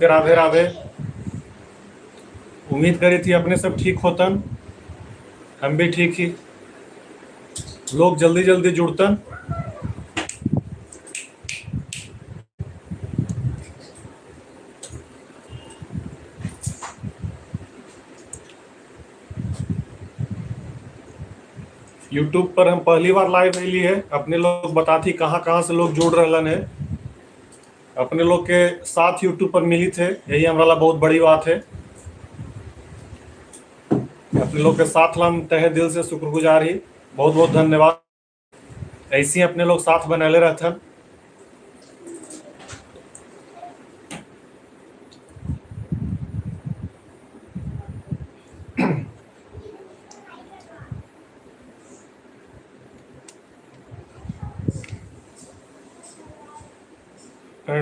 राधे राधे। उम्मीद करी थी अपने सब ठीक होतन, हम भी ठीक ही। लोग जल्दी जल्दी जुड़तन। यूट्यूब पर हम पहली बार लाइव अली है। अपने लोग बताती कहाँ कहाँ से लोग जुड़ रहलन है। अपने लोग के साथ यूट्यूब पर मिली थे, यही हमारा बहुत बड़ी बात है। अपने लोग के साथ हम तहे दिल से शुक्रगुजार ही। बहुत बहुत धन्यवाद। ऐसे ही अपने लोग साथ बनले रहथन।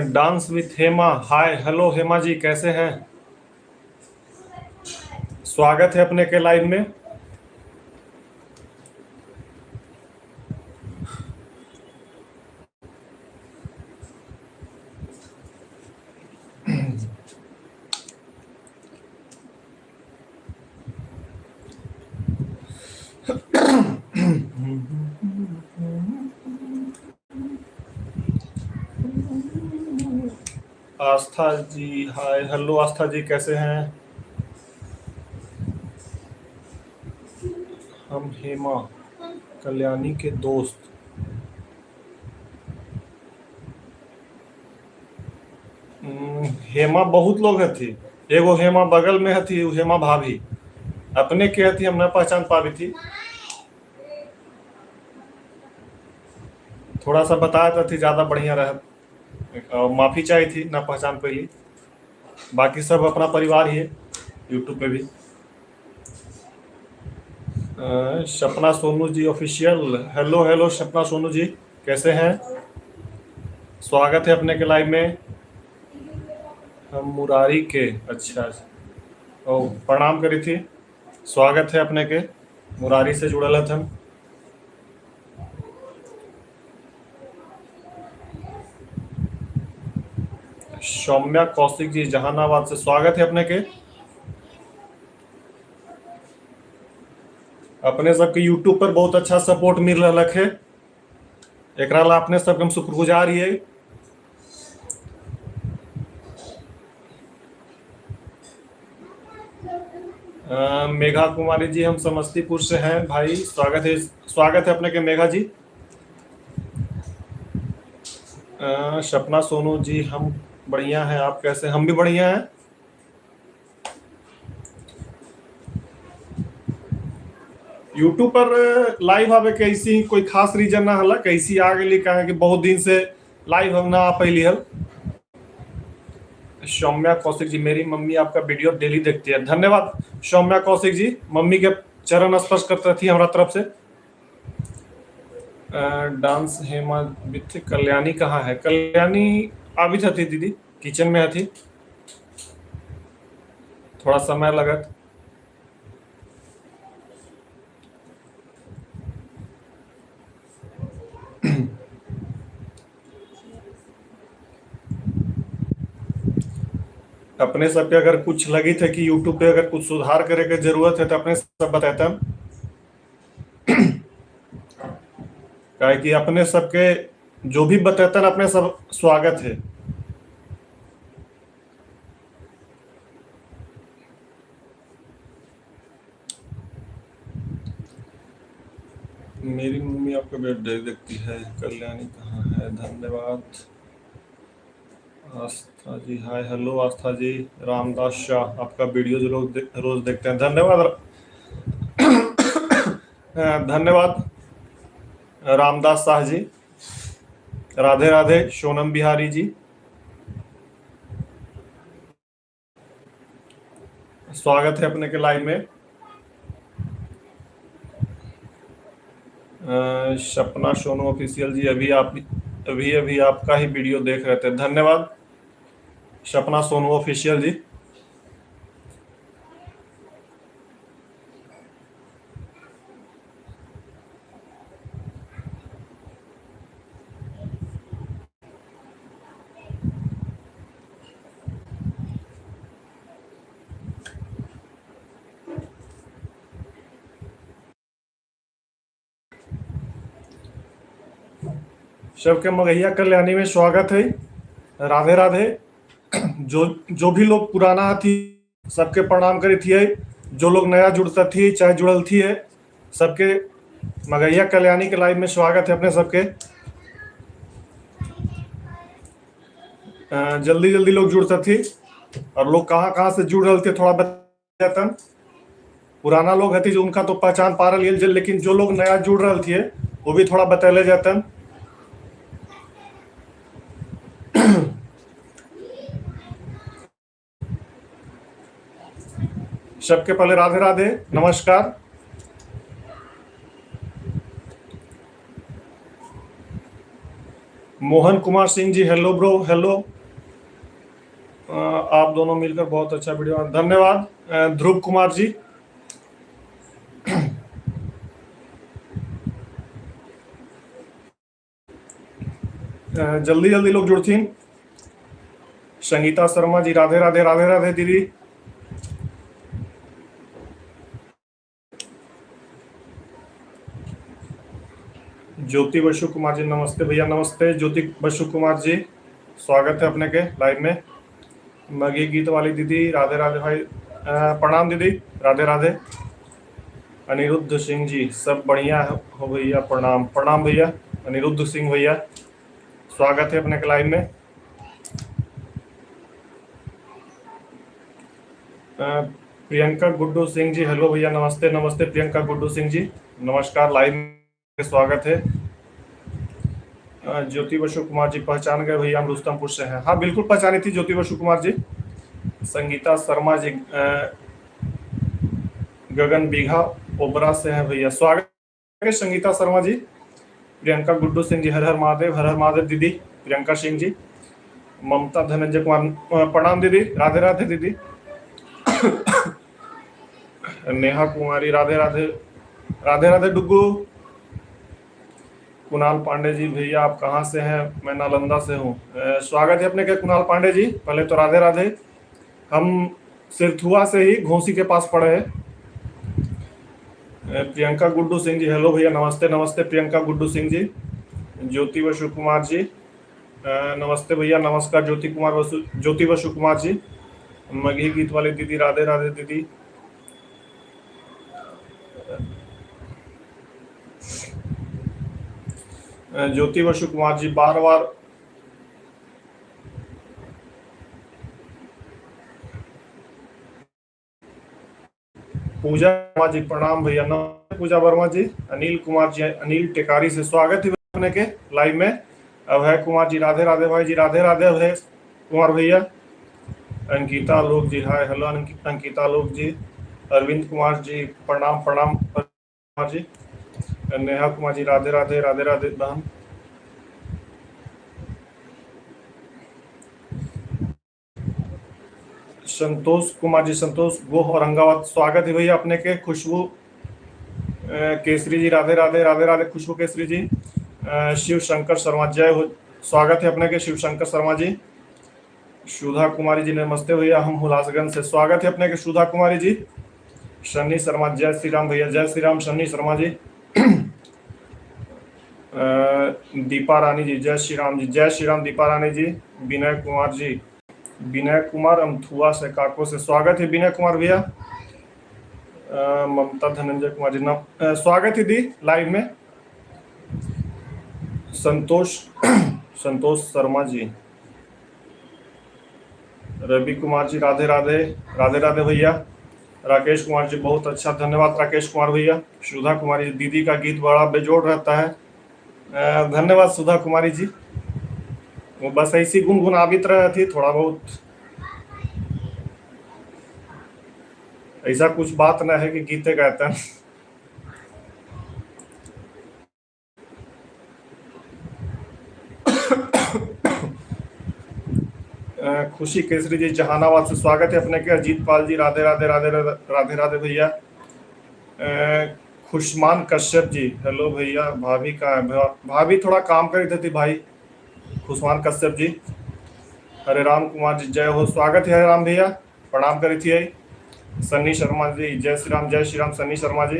Dance with Hema. Hi hello Hema ji, कैसे हैं? स्वागत है अपने के लाइव में। आस्था जी, हाय हेलो आस्था जी, कैसे हैं? हम हेमा कल्याणी के दोस्त। हेमा बहुत लोग हथी। एगो हेमा बगल में हथी, उ हेमा भाभी। अपने के हथी, हम न पहचान पावी थी। थोड़ा सा बताया थी, ज्यादा बढ़िया रहा। माफी चाहिए थी, ना पहचान पैली। बाकी सब अपना परिवार ही है यूट्यूब पे भी। सपना Sonu ji official. Hello hello सपना सोनू जी, कैसे हैं? स्वागत है अपने के लाइव में। हम मुरारी के। अच्छा। ओ, प्रणाम करी थी। स्वागत है अपने के। मुरारी से जुड़ल है हम। सौम्या कौशिक जी जहानाबाद से, स्वागत है अपने के। अपने सबके यूट्यूब पर बहुत अच्छा सपोर्ट मिल रहा है। एकरा ला अपने सबके हम शुक्रगुजार हिए। मेघा कुमारी जी, हम समस्तीपुर से हैं भाई। स्वागत है अपने के मेघा जी। सपना सोनू जी, हम बढ़िया हैं, आप कैसे? हम भी बढ़िया हैं। यूट्यूब पर लाइव आवे कैसी कोई खास रीजन ना हला, कैसी आ गई कहे कि बहुत दिन से लाइव हम ना आ पैली हल। सौम्या कौशिक जी, मेरी मम्मी आपका वीडियो डेली देखती है। धन्यवाद सौम्या कौशिक जी, मम्मी के चरण स्पर्श करती थी हमारा तरफ से। डांस हेमा विथ कल्याणी कहाँ है? कल्याणी आबित थी दीदी, किचन में थी, थोड़ा समय लगत। अपने सब पे अगर कुछ लगी थे कि यूट्यूब पे अगर कुछ सुधार करे की जरूरत है तो अपने सब बताते हम। काहे कि अपने सबके जो भी बताते अपने सब स्वागत है। मेरी मम्मी आपका बर्थडे देखती है। कल्याणी कहाँ है? धन्यवाद आस्था जी। हाय हेलो आस्था जी। रामदास शाह, आपका वीडियो जो लोग रोज देखते हैं, धन्यवाद। धन्यवाद रामदास शाह जी। राधे राधे सोनम बिहारी जी, स्वागत है अपने के लाइव में। सपना सोनू ऑफिशियल जी, अभी अभी आपका ही वीडियो देख रहे थे। धन्यवाद सपना सोनू ऑफिशियल जी। सबके मगहिया कल्याणी में स्वागत है। राधे राधे। जो जो भी लोग पुराना थी सबके प्रणाम करी थी। जो लोग नया जुड़ता थी चाहे जुड़ल थी है सबके मगहिया कल्याणी के लाइव में स्वागत है अपने सबके। जल्दी जल्दी लोग जुड़ता थी और लोग कहाँ कहाँ से जुड़ रहे थे थोड़ा बता देतन। पुराना लोग हती जो उनका तो पहचान पा रही है, लेकिन जो लोग नया जुड़ रहे थे वो भी थोड़ा बतैले जातन। सबके पहले राधे राधे नमस्कार। Mohan Kumar Singh ji hello bro hello. आप दोनों मिलकर बहुत अच्छा वीडियो, धन्यवाद। ध्रुव कुमार जी। जल्दी जल्दी लोग जुड़ती। संगीता शर्मा जी राधे राधे राधे राधे दीदी। ज्योति बसु कुमार जी नमस्ते भैया नमस्ते। ज्योति बसु कुमार जी स्वागत है अपने के लाइव में। मगी गीत वाली दीदी राधे राधे भाई, प्रणाम दीदी राधे राधे। अनिरुद्ध सिंह जी सब बढ़िया हो भैया, प्रणाम प्रणाम भैया। अनिरुद्ध सिंह भैया स्वागत है अपने के लाइव में। प्रियंका गुड्डू सिंह जी हेलो भैया नमस्ते नमस्ते। प्रियंका गुड्डू सिंह जी नमस्कार, लाइव में स्वागत है। ज्योति बसु कुमार जी पहचान गए भैया, हम रुस्तमपुर से हैं। हाँ बिल्कुल पहचानी थी ज्योति बसु कुमार जी। संगीता शर्मा जी गगन बीघा ओबरा से हैं भैया, स्वागत है संगीता शर्मा जी। प्रियंका गुड्डू सिंह जी हर हर महादेव दीदी। प्रियंका सिंह जी। ममता धनंजय कुमार प्रणाम दीदी राधे राधे दीदी। नेहा कुमारी राधे राधे राधे राधे डुग्गू। कुणाल पांडे जी भैया आप कहाँ से हैं? मैं नालंदा से हूँ। स्वागत है अपने के कुणाल पांडे जी। पहले तो राधे राधे। हम सिरथुआ से ही घोसी के पास पड़े हैं। प्रियंका गुड्डू सिंह जी हेलो भैया नमस्ते नमस्ते। प्रियंका गुड्डू सिंह जी। ज्योति बसु कुमार जी नमस्ते भैया नमस्कार। ज्योति बसु कुमार जी। मगी गीत वाली दीदी राधे राधे दीदी। ज्योति बसु कुमार जी बार बार पूजा वर्मा जी प्रणाम भैया नमस्ते। पूजा वर्मा जी। अनिल कुमार जी अनिल टेकारी से स्वागत है अपने के लाइव में। अभय कुमार जी राधे राधे भाई जी राधे राधे अभय कुमार भैया। अंकिता लोक जी हाय हेलो अंकिता लोक जी। अरविंद कुमार जी प्रणाम प्रणाम कुमार जी। नेहा कुमार जी राधे राधे राधे राधे बहन। संतोष कुमार जी संतोष गोह औरंगाबाद स्वागत है भैया अपने के। खुशबू केसरी जी राधे राधे राधे राधे। खुशबू केसरी जी। शिव शंकर शर्मा जय हो, स्वागत है अपने के शिव शंकर शर्मा जी। सुधा कुमारी जी नमस्ते भैया, हम हुलासगंज से, स्वागत है अपने के सुधा कुमारी जी। सन्नी शर्मा जय श्री राम भैया जय श्री राम सन्नी शर्मा जी। दीपा रानी जी जय श्री राम जी जय श्री राम दीपा रानी जी। विनय कुमार जी विनय कुमार अमथुआ से काको से, स्वागत है विनय कुमार भैया। ममता धनंजय कुमार जी स्वागत है दी लाइव में। संतोष शर्मा जी। रवि कुमार जी राधे राधे राधे राधे भैया। राकेश कुमार जी बहुत अच्छा धन्यवाद राकेश कुमार भैया। सुधा कुमारी दीदी का गीत बड़ा बेजोड़ रहता है, धन्यवाद सुधा कुमारी जी। वो बस ऐसी गुनगुनावित रही थी, थोड़ा बहुत ऐसा कुछ बात ना है कि गीते गाते हैं। खुशी केसरी जी जहानाबाद से स्वागत है अपने के। अजीत पाल जी राधे राधे राधे राधे राधे भैया। खुशमान कश्यप जी हेलो भैया। भाभी का भाभी थोड़ा काम कर रही थी भाई। खुशमान कश्यप जी। हरे राम कुमार जी जय हो, स्वागत है हरे राम भैया, प्रणाम करी थी। सन्नी शर्मा जी जय श्री राम सन्नी शर्मा जी।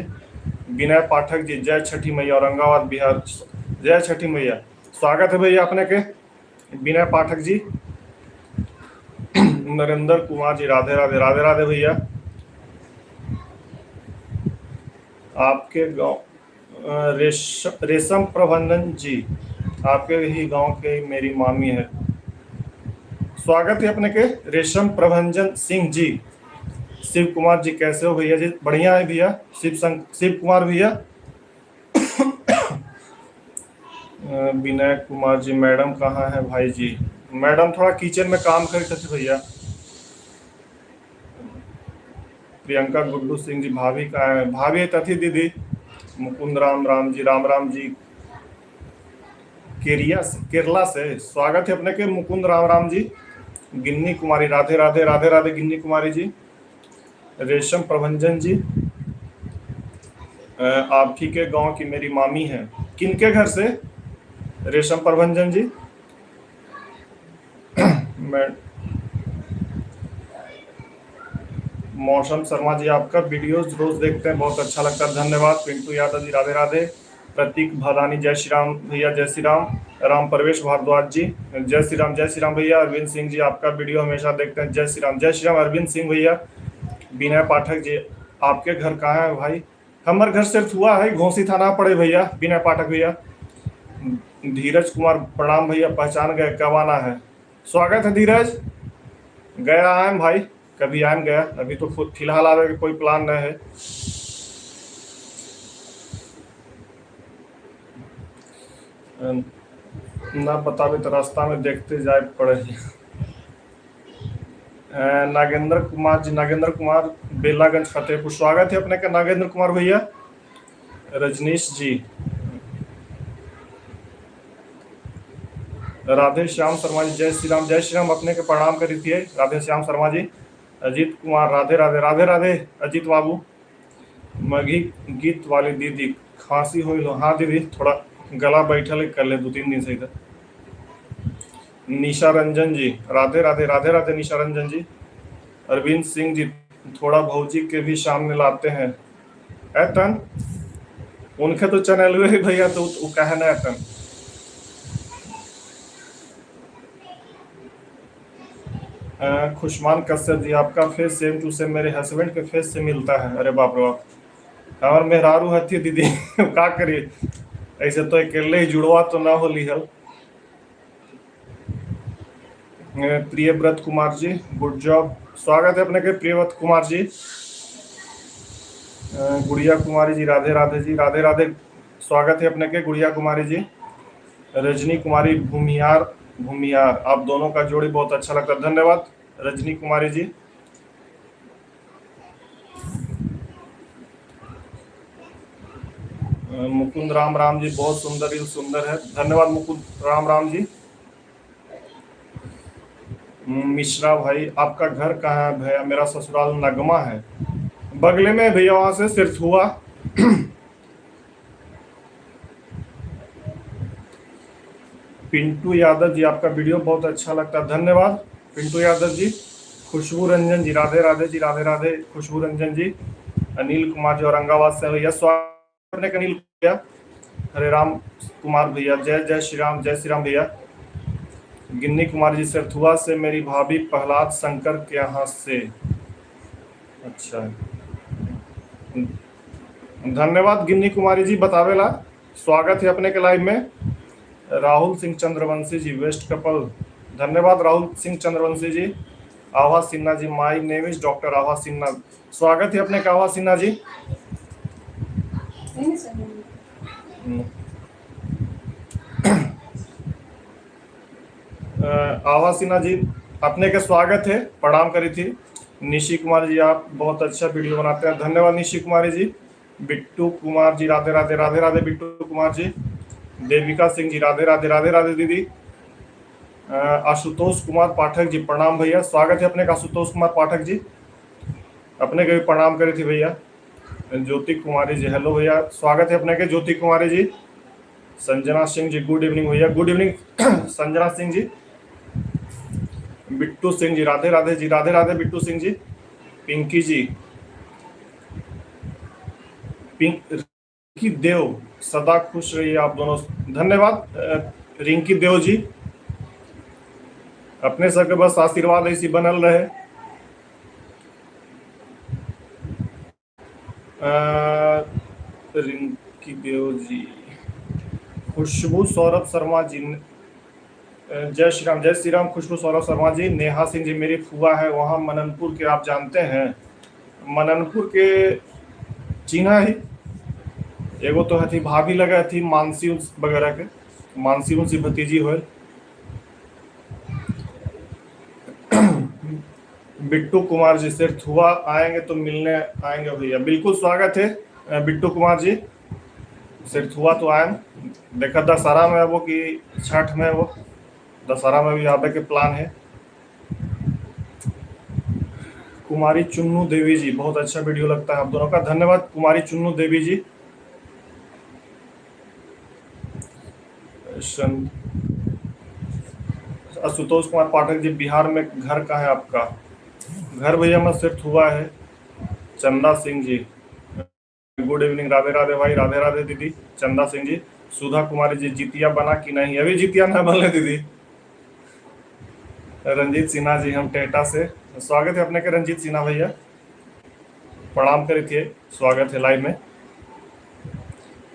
विनय पाठक जी जय छठी मैया औरंगाबाद बिहार, जय छठी मैया, स्वागत है भैया अपने के विनय पाठक जी। नरेंद्र कुमार जी राधे राधे राधे राधे भैया। आपके गांव रेशम प्रबंधन जी, आपके ही गांव के मेरी मामी है। स्वागत है अपने के रेशम प्रभंजन सिंह जी। शिव कुमार जी कैसे हो भैया जी? बढ़िया है भैया। शिव कुमार भैया। विनय कुमार जी मैडम कहाँ है भाई जी? मैडम थोड़ा किचन में काम करते थे भैया। प्रियंका गुड्डू सिंह जी भाभी कहाँ है? भाभी तथी दीदी। मुकुंद राम जी राम जी केरला से स्वागत है अपने के मुकुंद राम जी। गिन्नी कुमारी राधे राधे राधे राधे गिन्नी कुमारी जी। रेशम प्रभंजन जी, आप ही के गांव की मेरी मामी है। किनके घर से? रेशम प्रभंजन जी। मैं मौसम शर्मा जी, आपका वीडियोस रोज देखते हैं, बहुत अच्छा लगता है, धन्यवाद। पिंटू यादव जी राधे राधे। प्रतीक भदानी जय श्री राम भैया, जय श्री राम। राम प्रवेश भारद्वाज जी जय श्री राम भैया। अरविंद सिंह जी आपका वीडियो हमेशा देखते हैं, जय श्री राम अरविंद सिंह भैया। विनय पाठक जी, आपके घर कहाँ है भाई? हमारे घर सिर्फ हुआ है घोसी थाना पड़े भैया। विनय पाठक भैया। धीरज कुमार प्रणाम भैया, पहचान गए, कब आना है? स्वागत है धीरज। गया आयम भाई, कभी आयम गया, अभी तो फिलहाल आने का कोई प्लान नहीं है। ना बतावे तो रास्ता में देखते जाए पड़े। नागेंद्र कुमार बेलागंज फतेहपुर, स्वागत है अपने का नागेंद्र कुमार भैया। रजनीश जी, राधे श्याम शर्मा जी जय श्री राम अपने के प्रणाम करी थी राधे श्याम शर्मा जी। अजीत कुमार राधे राधे राधे राधे अजीत बाबू। मगी गीत वाली दीदी खांसी हो लो? हाँ दीदी, थोड़ा गला बैठल कर ले 2-3 दिन से इधर। निशा रंजन जी राधे राधे राधे राधे निशा रंजन जी। अरविंद सिंह जी, थोड़ा भौजी के भी सामने लाते हैं ऐतन, उनके तो चैनल हुए भैया, तो कहना ऐतन। खुशमान कश्यप जी, आपका फेस सेम टू सेम मेरे हस्बैंड के फेस से मिलता है। अरे बाप रे बाप, हमार मेहरारू हथी दीदी। का करिए, ऐसे तो अकेले ही जुड़वा तो ना हो लिहल। प्रियव्रत कुमार जी गुड जॉब, स्वागत है अपने के प्रियव्रत कुमार जी। गुड़िया कुमारी जी राधे राधे जी राधे राधे, स्वागत है अपने के गुड़िया कुमारी जी। रजनी कुमारी भूमियार आप दोनों का जोड़ी बहुत अच्छा लगता है, धन्यवाद रजनी कुमारी जी। मुकुंद राम जी, बहुत सुंदर है, धन्यवाद मुकुंद राम जी। मिश्रा भाई, आपका घर कहाँ है भैया? मेरा ससुराल नगमा है, बगले में भैया, वहां से सिर्फ हुआ। पिंटू यादव जी, आपका वीडियो बहुत अच्छा लगता है, धन्यवाद पिंटू यादव जी। खुशबू रंजन जी राधे राधे खुशबू रंजन जी। अनिल कुमार जी औरंगाबाद से भैया, स्वागत अनिल भैया। हरे राम कुमार भैया जय श्री राम भैया। गिन्नी कुमार जी सरथुआ से मेरी भाभी प्रहलाद शंकर के यहाँ से, अच्छा धन्यवाद गिन्नी कुमारी जी बतावेला, स्वागत है अपने के लाइव में। राहुल सिंह चंद्रवंशी जी वेस्ट कपल, धन्यवाद राहुल सिंह चंद्रवंशी जी। आभा सिन्हा जी, माय नेम इज डॉक्टर आभा सिन्हा, स्वागत है अपने का आभा सिन्हा जी। आभा सिन्हा जी अपने का स्वागत है, प्रणाम करी थी। निशी कुमार जी, आप बहुत अच्छा वीडियो बनाते हैं, धन्यवाद निशी कुमारी जी। बिट्टू कुमार जी राधे राधे बिट्टू कुमार जी। देविका सिंह जी राधे राधे दीदी। आशुतोष कुमार पाठक जी, प्रणाम भैया, स्वागत है अपने का आशुतोष कुमार पाठक जी, अपने के भी प्रणाम करी थी भैया। ज्योति कुमारी जी, हेलो भैया, स्वागत है अपने के ज्योति कुमारी जी। संजना सिंह जी, गुड इवनिंग भैया, गुड इवनिंग संजना सिंह जी। बिट्टू सिंह जी राधे राधे बिट्टू सिंह जी। पिंकी जी, पिंकी देव, सदा खुश रहिए आप दोनों, धन्यवाद रिंकी देव जी, अपने सबके बस आशीर्वाद ऐसी बनल रहे। रिंकी देव जी, खुशबू सौरभ शर्मा जी, जय श्री राम। खुशबू सौरभ शर्मा जी, नेहा सिंह जी मेरी फुआ है वहाँ मननपुर के, आप जानते हैं? मननपुर के चिन्हा ही एगो तो थी भाभी लगा थी मानसी वगैरह के, मानसी उनसी भतीजी हो। बिट्टू कुमार जी, सिर्फ हुआ आएंगे तो मिलने आएंगे भैया, बिल्कुल स्वागत है बिट्टू कुमार जी, सिर्फ हुआ तो आए। देखा दशहरा में वो कि छठ में, वो दशहरा में भी आने के प्लान है। कुमारी चुन्नू देवी जी, बहुत अच्छा वीडियो लगता है आप दोनों का, धन्यवाद कुमारी चुन्नू देवी जी। आशुतोष कुमार पाठक जी, बिहार में घर कहाँ है आपका? घर भैया मैं सिर्फ हुआ है। चंदा सिंह जी, गुड इवनिंग, राधे राधे भाई, राधे राधे दीदी चंदा सिंह जी। सुधा कुमारी जी, जितिया बना कि नहीं? अभी जितिया ना बने दीदी। रंजीत सिन्हा जी, हम टेटा से, स्वागत है अपने के रंजीत सिन्हा भैया, प्रणाम करे थे, स्वागत है लाइव में।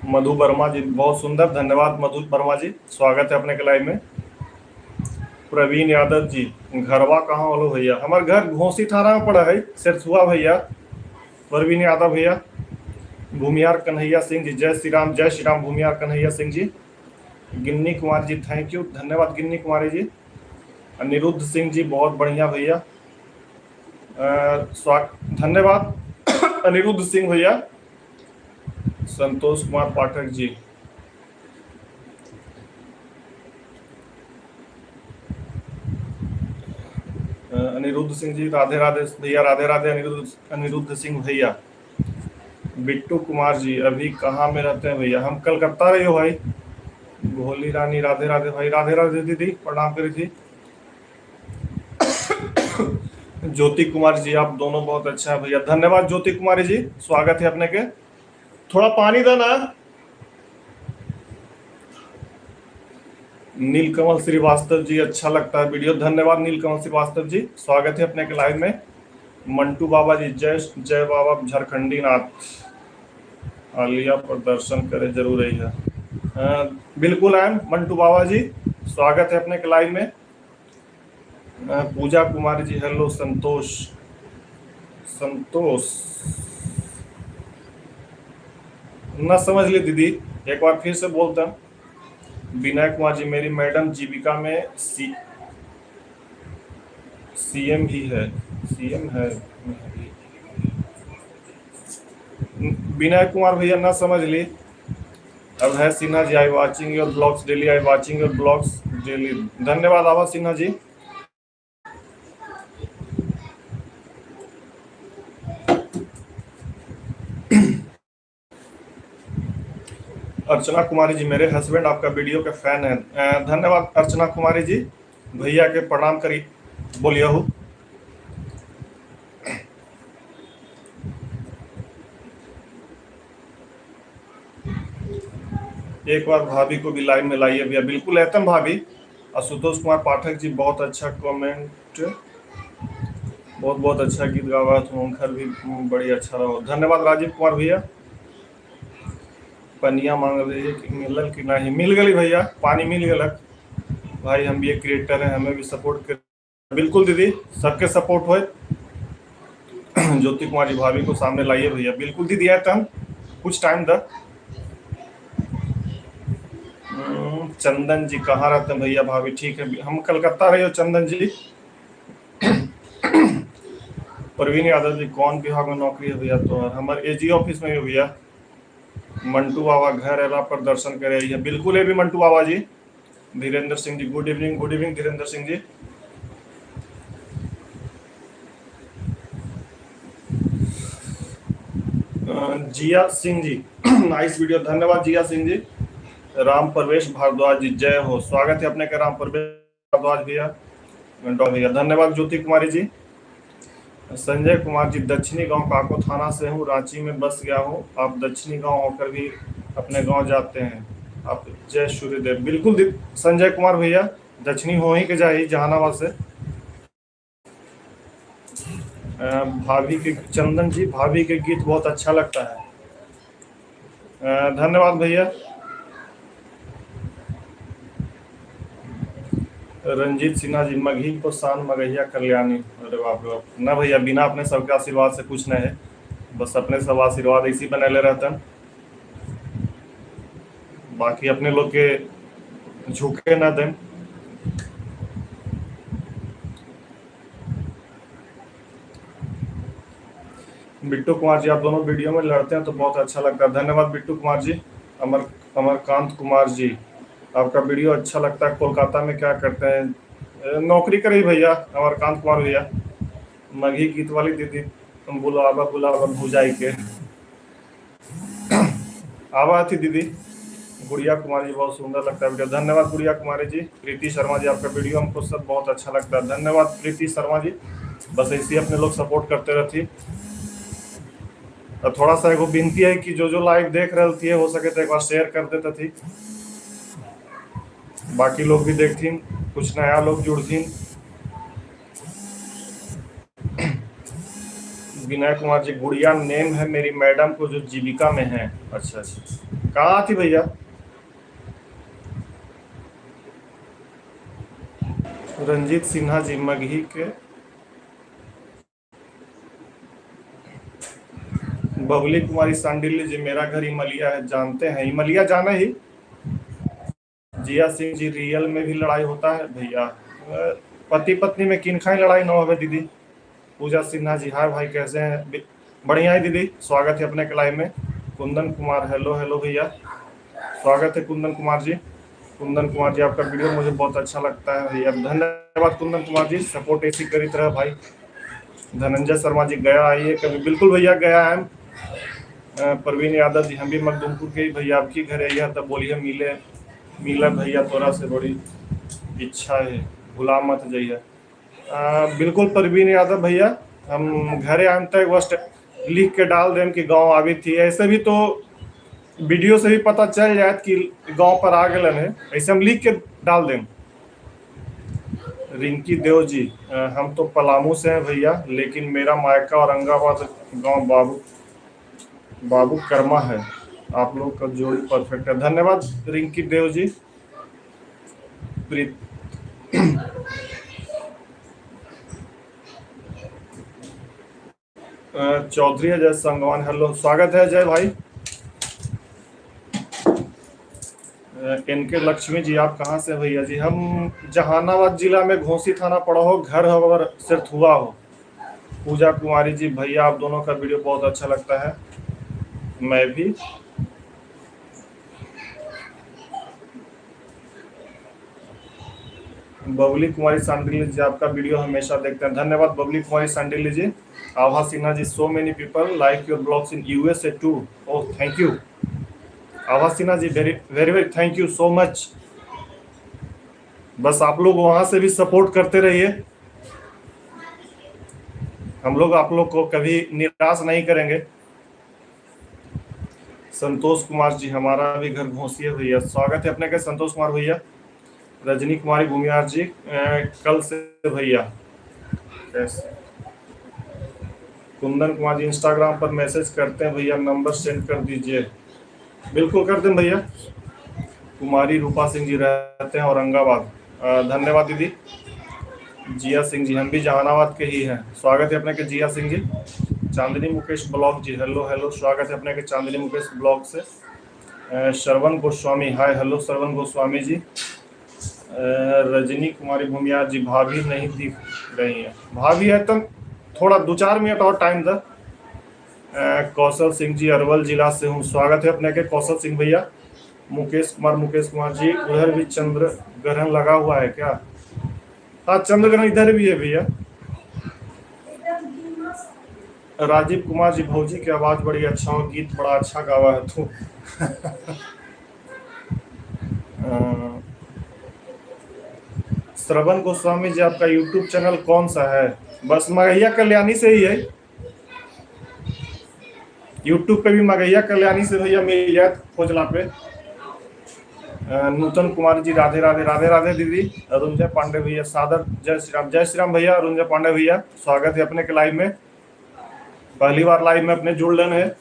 मधु वर्मा जी, बहुत सुंदर, धन्यवाद मधु वर्मा जी, स्वागत है अपने के लाइव में। प्रवीण यादव जी, घरवा कहाँ वालो भैया? हमारे घर घोसी थाना में पड़ा है, सिर्फ हुआ भैया। प्रवीण यादव भैया। भूमियार कन्हैया सिंह जी, जय श्री राम भूमियार कन्हैया सिंह जी। गिन्नी कुमार जी, थैंक यू, धन्यवाद गिन्नी कुमारी जी। अनिरुद्ध सिंह जी, बहुत बढ़िया भैया, धन्यवाद अनिरुद्ध सिंह भैया। संतोष कुमार पाठक जी, अनिरुद्ध सिंह जी, राधे राधे भैया, राधे राधे अनिरुद्ध सिंह भैया। बिट्टू कुमार जी, अभी कहाँ में रहते हैं भैया? हम कलकत्ता रहे हो भाई। भोली रानी, राधे राधे भाई, राधे राधे दीदी, प्रणाम करी थी। ज्योति कुमार जी, आप दोनों बहुत अच्छा है भैया, धन्यवाद ज्योति कुमारी जी, स्वागत है अपने के। थोड़ा पानी देना। नीलकमल श्रीवास्तव जी, अच्छा लगता है वीडियो, धन्यवाद नीलकमल श्रीवास्तव जी, स्वागत है अपने के लाइव में। मंटू बाबा जी, जय जय बाबा झारखंडी नाथ, आलिया पर दर्शन करे जरूर ही है। बिल्कुल आए मंटू बाबा जी, स्वागत है अपने के लाइव में। पूजा कुमारी जी, हेलो। संतोष ना समझ ली दीदी, एक बार फिर से बोलता। विनय कुमार जी, मेरी मैडम जीविका में सीएम ही है, सीएम है। विनय कुमार भैया ना समझ ली। अब है Sinha ji, I watching your blogs daily, I watching your blogs daily, धन्यवाद आवा सिन्हा जी। अर्चना कुमारी जी, मेरे हस्बैंड आपका वीडियो के फैन है, धन्यवाद अर्चना कुमारी जी, भैया के प्रणाम करी बोलिए हो। एक बार भाभी को भी लाइव में लाइए भैया, बिल्कुल एतम भाभी। आशुतोष कुमार पाठक जी, बहुत अच्छा कमेंट, बहुत बहुत अच्छा गीत गावा, घर भी बड़ी अच्छा रहो, धन्यवाद राजीव कुमार भैया। पनिया मांग रही है कि मिलल कि नहीं? मिल गई भैया, पानी मिल गलक भाई, हम भी एक क्रिएटर हैं, हमें भी सपोर्ट कर, बिल्कुल दीदी, सबके सपोर्ट हो। ज्योति कुमार जी, भाभी को सामने लाइए भैया, बिल्कुल दीदी आए तम कुछ टाइम तक। चंदन जी, कहाँ रहते हैं भैया? भाभी ठीक है, हम कलकत्ता रहे हो चंदन जी। प्रवीण यादव जी, कौन विभाग में नौकरी है भैया? तो हमारे एजी ऑफिस में भी भैया। मंटू बाबा, घर एला पर दर्शन करे है, बिल्कुल है भी मंटू बाबा जी। Dhirendra Singh ji, good evening Dhirendra Singh ji. जिया सिंह जी, नाइस वीडियो, धन्यवाद जिया सिंह जी। राम प्रवेश भारद्वाज जी, जय हो, स्वागत है अपने का राम प्रवेश भारद्वाज भैया, भैया, धन्यवाद ज्योति कुमारी जी। संजय कुमार जी, दक्षिणी गांव काको थाना से हूँ, रांची में बस गया हूँ, आप दक्षिणी गांव होकर भी अपने गांव जाते हैं? आप जय सूर्यदेव बिल्कुल संजय कुमार भैया दक्षिणी हो ही के जाए जहानाबाद से। भाभी के चंदन जी भाभी के गीत बहुत अच्छा लगता है। धन्यवाद भैया। रंजीत सिन्हा जी मघी को शान मगहिया कल्याणी। अरे बाप रे बाप ना भैया, बिना अपने सबके आशीर्वाद से कुछ नहीं है, बस अपने सब आशीर्वाद इसी बने ले रहते हैं, बाकी अपने लोग के झुके ना दें। बिट्टू कुमार जी आप दोनों वीडियो में लड़ते हैं तो बहुत अच्छा लगता है। धन्यवाद बिट्टू कुमार जी। अमरकांत कुमार जी आपका वीडियो अच्छा लगता है। कोलकाता में क्या करते हैं? नौकरी करी भैया अमरकांत कुमार भैया। मघी गीत वाली दीदी तुम बुलावा बुलावा भुजाई के आवा थी दीदी। गुड़िया कुमारी जी बहुत सुंदर लगता है वीडियो। धन्यवाद गुड़िया कुमारी जी। प्रीति शर्मा जी आपका वीडियो हमको सब बहुत अच्छा लगता है। धन्यवाद प्रीति शर्मा जी। बस ऐसे अपने लोग सपोर्ट करते रहती। थोड़ा सा एगो विनती है कि जो लाइव देख रहे थी हो सके तो एक बार शेयर कर देते थी, बाकी लोग भी देखती, कुछ नया लोग जुड़ती। विनय कुमार जी गुड़िया नेम है मेरी मैडम को जो जीविका में है। अच्छा अच्छा कहाँ थी भैया? रंजीत सिन्हा जी मगही के। बबली कुमारी सांडिल्य जी मेरा घर इमलिया है, जानते हैं इमलिया जाना ही। जिया सिंह जी रियल में भी लड़ाई होता है भैया? पति पत्नी में किन खाई लड़ाई ना हो दीदी। पूजा सिन्हा जी हाय भाई कैसे हैं? बढ़िया है दीदी, स्वागत है अपने लाइव में। कुंदन कुमार हेलो हेलो भैया, स्वागत है कुंदन कुमार जी। कुंदन कुमार जी आपका वीडियो मुझे बहुत अच्छा लगता है भैया। धन्यवाद कुंदन कुमार जी, सपोर्ट ऐसी करी तरह भाई। धनंजय शर्मा जी गया आइए कभी। बिल्कुल भैया गया है। प्रवीण यादव जी हम भी मखदूमपुर के भैया, आपकी घर है तब बोलिए मिले मिला भैया, तोरा से बड़ी इच्छा है भुला मत जाइए। बिल्कुल प्रवीण यादव भैया, हम घरे आम तक बस लिख के डाल दें कि गांव आवी थी। ऐसे भी तो वीडियो से भी पता चल जाए कि गांव पर आ गए हैं, ऐसे हम लिख के डाल दें। रिंकी देव जी हम तो पलामू से हैं भैया, लेकिन मेरा मायका औरंगाबाद गांव बाबू कर्मा है। आप लोग का जोड़ी परफेक्ट है। धन्यवाद रिंकी देव जी। चौधरी अजय संगवान हेलो, स्वागत है अजय भाई। इनके लक्ष्मी जी आप कहाँ से भैया जी? हम जहानाबाद जिला में घोसी थाना पड़ा हो, घर हो और सिर्फ हुआ हो। पूजा कुमारी जी भैया आप दोनों का वीडियो बहुत अच्छा लगता है, मैं भी। बबली कुमारी सांडिल्य जी आपका वीडियो हमेशा देखते हैं। धन्यवाद Babli Kumari Sandilya ji. Abha Sinha ji so many people like your blogs in USA too. Oh thank you Abha Sinha ji, very very very thank you so much. बस आप लोग वहां से भी सपोर्ट करते रहिए, हम लोग आप लोग को कभी निराश नहीं करेंगे। संतोष कुमार जी हमारा भी घर घोसी है भैया, स्वागत है अपने के संतोष कुमार भैया। रजनी कुमारी भूमियार जी कल से भैया। कुंदन कुमार जी इंस्टाग्राम पर मैसेज करते हैं भैया, नंबर सेंड कर दीजिए। बिल्कुल कर दें भैया। कुमारी रूपा सिंह जी रहते हैं औरंगाबाद। धन्यवाद दीदी। जिया सिंह जी हम भी जहानाबाद के ही हैं, स्वागत है अपने के जिया सिंह जी। चांदनी मुकेश ब्लॉग जी हेलो हेलो, स्वागत है अपने के चांदनी मुकेश ब्लॉग से। श्रवण गोस्वामी हाय हेलो श्रवण गोस्वामी जी। रजनी कुमारी भूमियार जी भाभी नहीं दिख रही है, भाभी है तो थोड़ा 2-4 मिनट और टाइम दे। कौशल सिंह जी अरवल जिला से हूँ, स्वागत है अपने के कौशल सिंह भैया। मुकेश कुमार जी उधर भी चंद्र ग्रहण लगा हुआ है क्या? हाँ चंद्र ग्रहण इधर भी है भैया। राजीव कुमार जी भौजी की आवाज बड़ी अच्छा हो, गीत बड़ा अच्छा गावा है तू। श्रवण गोस्वामी जी आपका यूट्यूब चैनल कौन सा है? बस मगहिया कल्याणी से ही है, यूट्यूब पे भी मगहिया कल्याणी से भैया मिल जाए खोजला पे। नूतन कुमार जी राधे राधे, राधे राधे दीदी। अरुंजय पांडे भैया सादर जय श्री राम भैया। अरुंजय पांडे भैया स्वागत है अपने के लाइव में, पहली बार लाइव में अपने जुड़ लेने हैं।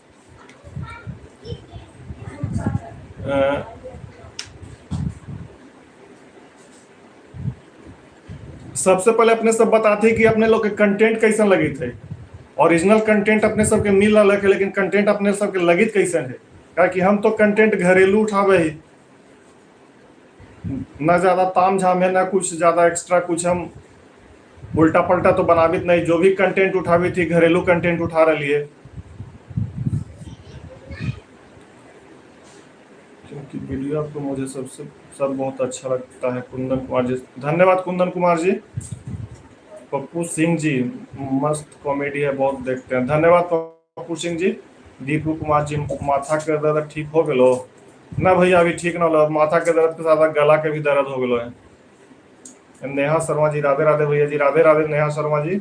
सबसे पहले अपने सब बताते कि अपने लोग के कंटेंट कैसन लगी थे। ओरिजिनल कंटेंट अपने सबके मिल रहा है, लेकिन कंटेंट अपने सबके लगित कैसन है, क्योंकि हम तो कंटेंट घरेलू उठावे ही, ना ज्यादा ताम झाम है, ना कुछ ज्यादा एक्स्ट्रा कुछ हम उल्टा पलटा तो बनावित नहीं। जो भी कंटेंट उठावी थी घरेलू कंटेंट उठा रही है, क्योंकि वीडियो आपको मुझे सब बहुत अच्छा लगता है। कुंदन कुमार जी धन्यवाद। कुंदन कुमार जी। पप्पू सिंह जी मस्त कॉमेडी है, बहुत देखते हैं, धन्यवाद पप्पू सिंह जी। दीपू कुमार जी माथा के दर्द ठीक हो गलो ना भैया? अभी ठीक ना हो, माथा के दर्द के साथ गला के भी दर्द हो गलो है। नेहा शर्मा जी राधे राधे भैया जी, राधे राधे नेहा शर्मा जी।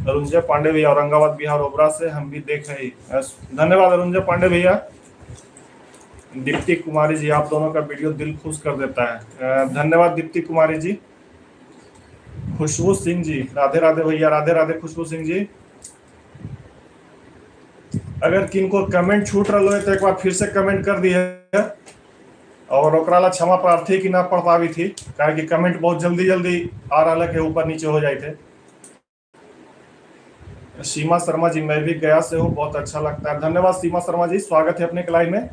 अरुंजय पांडे भैया औरंगाबाद बिहार ओबरा से हम भी देख रहे हैं, धन्यवाद अरुंजय पांडे भैया। दीप्ति कुमारी जी आप दोनों का वीडियो दिल खुश कर देता है, धन्यवाद दीप्ति कुमारी जी। खुशबू सिंह जी राधे राधे भैया, राधे राधे खुशबू सिंह जी। अगर किनको कमेंट छूट रहा है तो एक बार फिर से कमेंट कर दिए, और ओकरा क्षमा प्रार्थी कि ना पढ़ पावी थी, कारण कि कमेंट बहुत जल्दी जल्दी आ रहा है, ऊपर नीचे हो जाए थे। सीमा शर्मा जी मैं भी गया से हूँ, बहुत अच्छा लगता है, धन्यवाद सीमा शर्मा जी, स्वागत है अपने क्लाइव में।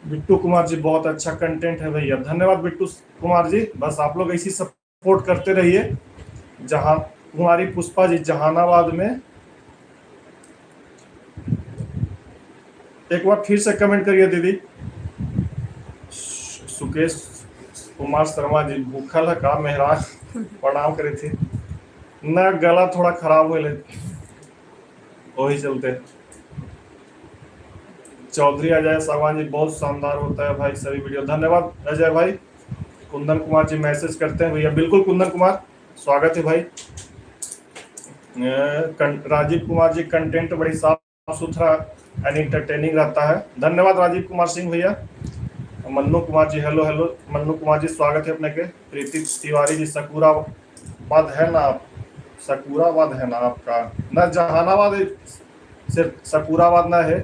बिट्टू कुमार जी बहुत अच्छा कंटेंट है भैया, धन्यवाद बिट्टू कुमार जी। बस आप लोग ऐसी सपोर्ट करते रहिए। जहां कुमारी पुष्पा जी जहानाबाद में, एक बार फिर से कमेंट करिए दीदी। सुकेश कुमार शर्मा जी भूखल है का मेहराज, प्रणाम करे थे ना, गला थोड़ा खराब हो वही चलते। चौधरी अजय सागवान जी बहुत शानदार होता है भाई सभी वीडियो, धन्यवाद अजय भाई। कुंदन कुमार जी मैसेज करते हैं भैया, बिल्कुल कुंदन कुमार स्वागत है भाई। राजीव कुमार जी कंटेंट बड़ी साफ सुथरा एंड इंटरटेनिंग रहता है, धन्यवाद राजीव कुमार सिंह भैया। मन्नू कुमार जी हेलो हेलो, मन्नू कुमार जी स्वागत है अपने के। प्रीति तिवारी जी सकुराबाद है ना आप? सकुराबाद है ना आपका? ना जहानाबाद सिर्फ सकुराबाद ना है,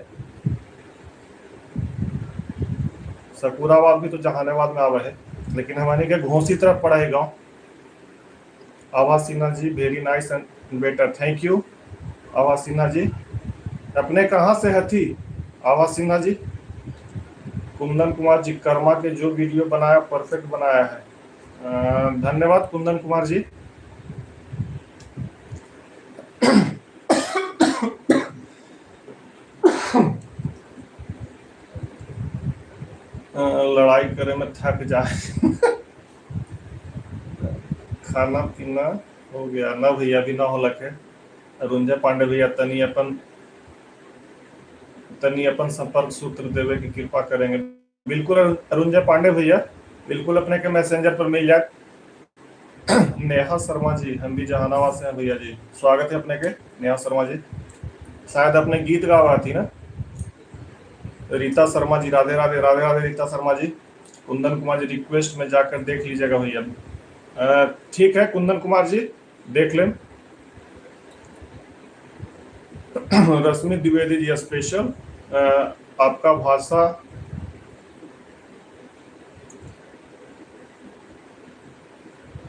सकुराबाद भी तो जहानाबाद में आवा है, लेकिन हमारे के घोसी तरफ पड़ा है गाँव। Aawaz Sinha ji very nice and better, thank you Aawaz Sinha जी। अपने कहाँ से है थी आवाज सिन्हा जी? कुंदन कुमार जी कर्मा के जो वीडियो बनाया परफेक्ट बनाया है, धन्यवाद कुंदन कुमार जी। लड़ाई करे में थक जाए खाना पीना हो गया ना भैया? भी ना हो लगे। अरुंजय पांडे भैया तनी अपन संपर्क सूत्र देवे की कृपा करेंगे। बिल्कुल अरुंजय पांडे भैया, बिल्कुल अपने के मैसेंजर पर मिल जाए। नेहा शर्मा जी हम भी जहानाबाद से हैं भैया जी, स्वागत है अपने के नेहा शर्मा जी। शायद अपने गीत गावा थी ना? रीता शर्मा जी राधे राधे, राधे राधे रीता शर्मा जी। कुंदन कुमार जी रिक्वेस्ट में जाकर देख लीजिएगा भैया, ठीक है कुंदन कुमार जी देख लें। रश्मि द्विवेदी जी स्पेशल, आपका भाषा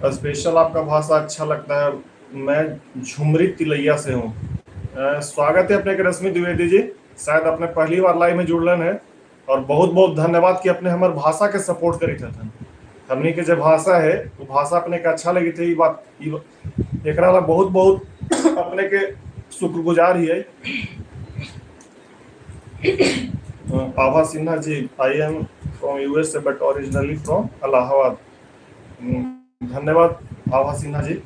स्पेशल, आपका भाषा अच्छा लगता है। मैं झुमरी तिलैया से हूँ, स्वागत है अपने के रश्मि द्विवेदी जी, शायद अपने पहली बार लाइव में जुड़लन है, और बहुत बहुत धन्यवाद कि अपने हमारे भाषा के सपोर्ट करी थे। हमनी के जो भाषा है वो भाषा अपने के अच्छा लगी थी, बात एक बहुत बहुत अपने के शुक्रगुजार ही है। Abha Sinha ji I am from USA but originally from Allahabad, धन्यवाद आभा सिन्हा जी।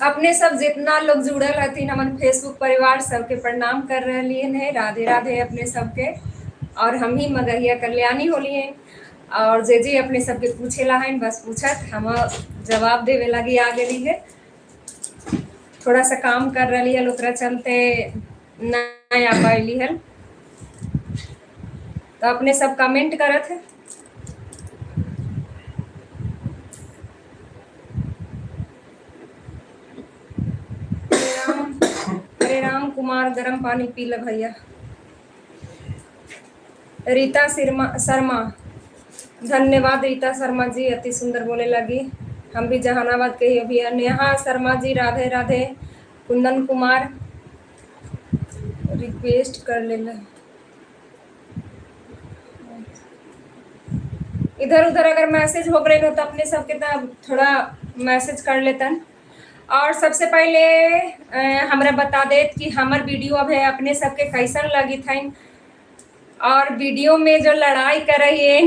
अपने सब जितना लोग जुड़ल रहती हमन फेसबुक परिवार सबके प्रणाम कर रहे हैं, राधे राधे अपने सबके। और हम ही मगहिया कल्याणी होली हैं। और जे जी अपने सबके पूछेला है, बस पूछत हम जवाब देवे लगी आ गई है। थोड़ा सा काम कर रही है, ओकरा चलते नहीं आ पाइली है, तो अपने सब कमेंट करत है। हरे राम कुमार गरम पानी पी ल भैया। रीता शर्मा, धन्यवाद रीता शर्मा जी, अति सुंदर बोले लगी। हम भी जहानाबाद के ही अभी। नेहा शर्मा जी राधे राधे। कुंदन कुमार रिक्वेस्ट कर ले, इधर उधर अगर मैसेज हो गए तो अपने सबके तब थोड़ा मैसेज कर लेतन। और सबसे पहले हमरा बता देत कि हमार वीडियो अब है अपने सबके कैसन लगी था। और वीडियो में जो लड़ाई कर रही है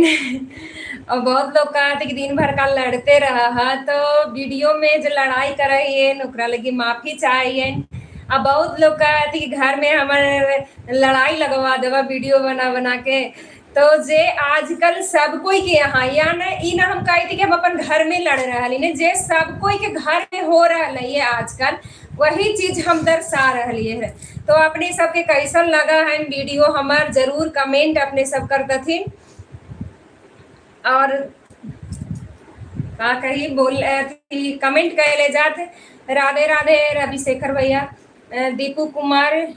और बहुत लोग कहते कि दिन भर का लड़ते रहा है, तो वीडियो में जो लड़ाई कर रही है ओकरा लगी माफी चाहिए। अब बहुत लोग कहते कि घर में हमारे लड़ाई लगवा देवा वीडियो बना बना के, तो जे आजकल सब कोई के यहाँ या न ई ना हम कहते कि हम अपन घर में लड़ रहा है, जे सब कोई के घर में हो रहा है आजकल वही चीज हम दर्शा रही है। तो अपने सबके कैसन लगा है वीडियो हमार जरूर कमेंट अपने सब कर दथिन। और का कही बोल कमेंट कैले जात। राधे राधे रवि शेखर भैया। दीपू कुमार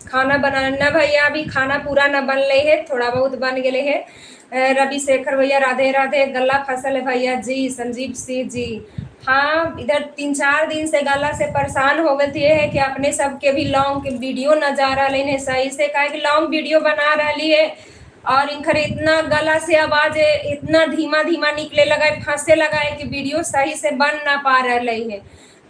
खाना बनाना भैया, अभी खाना पूरा न बन रही है, थोड़ा बहुत बन गए है। रवि शेखर भैया राधे राधे। गला फसल है भैया जी। संजीव सिंह जी, हाँ इधर 3-4 दिन से गला से परेशान हो गए थे है कि अपने सबके भी लॉन्ग वीडियो न जा रहा है सही से, कहे कि लॉन्ग वीडियो बना रही है और इनकर इतना गला से आवाज इतना धीमा धीमा निकले लगा है, फंसे लगा है कि वीडियो सही से बन ना पा रही है।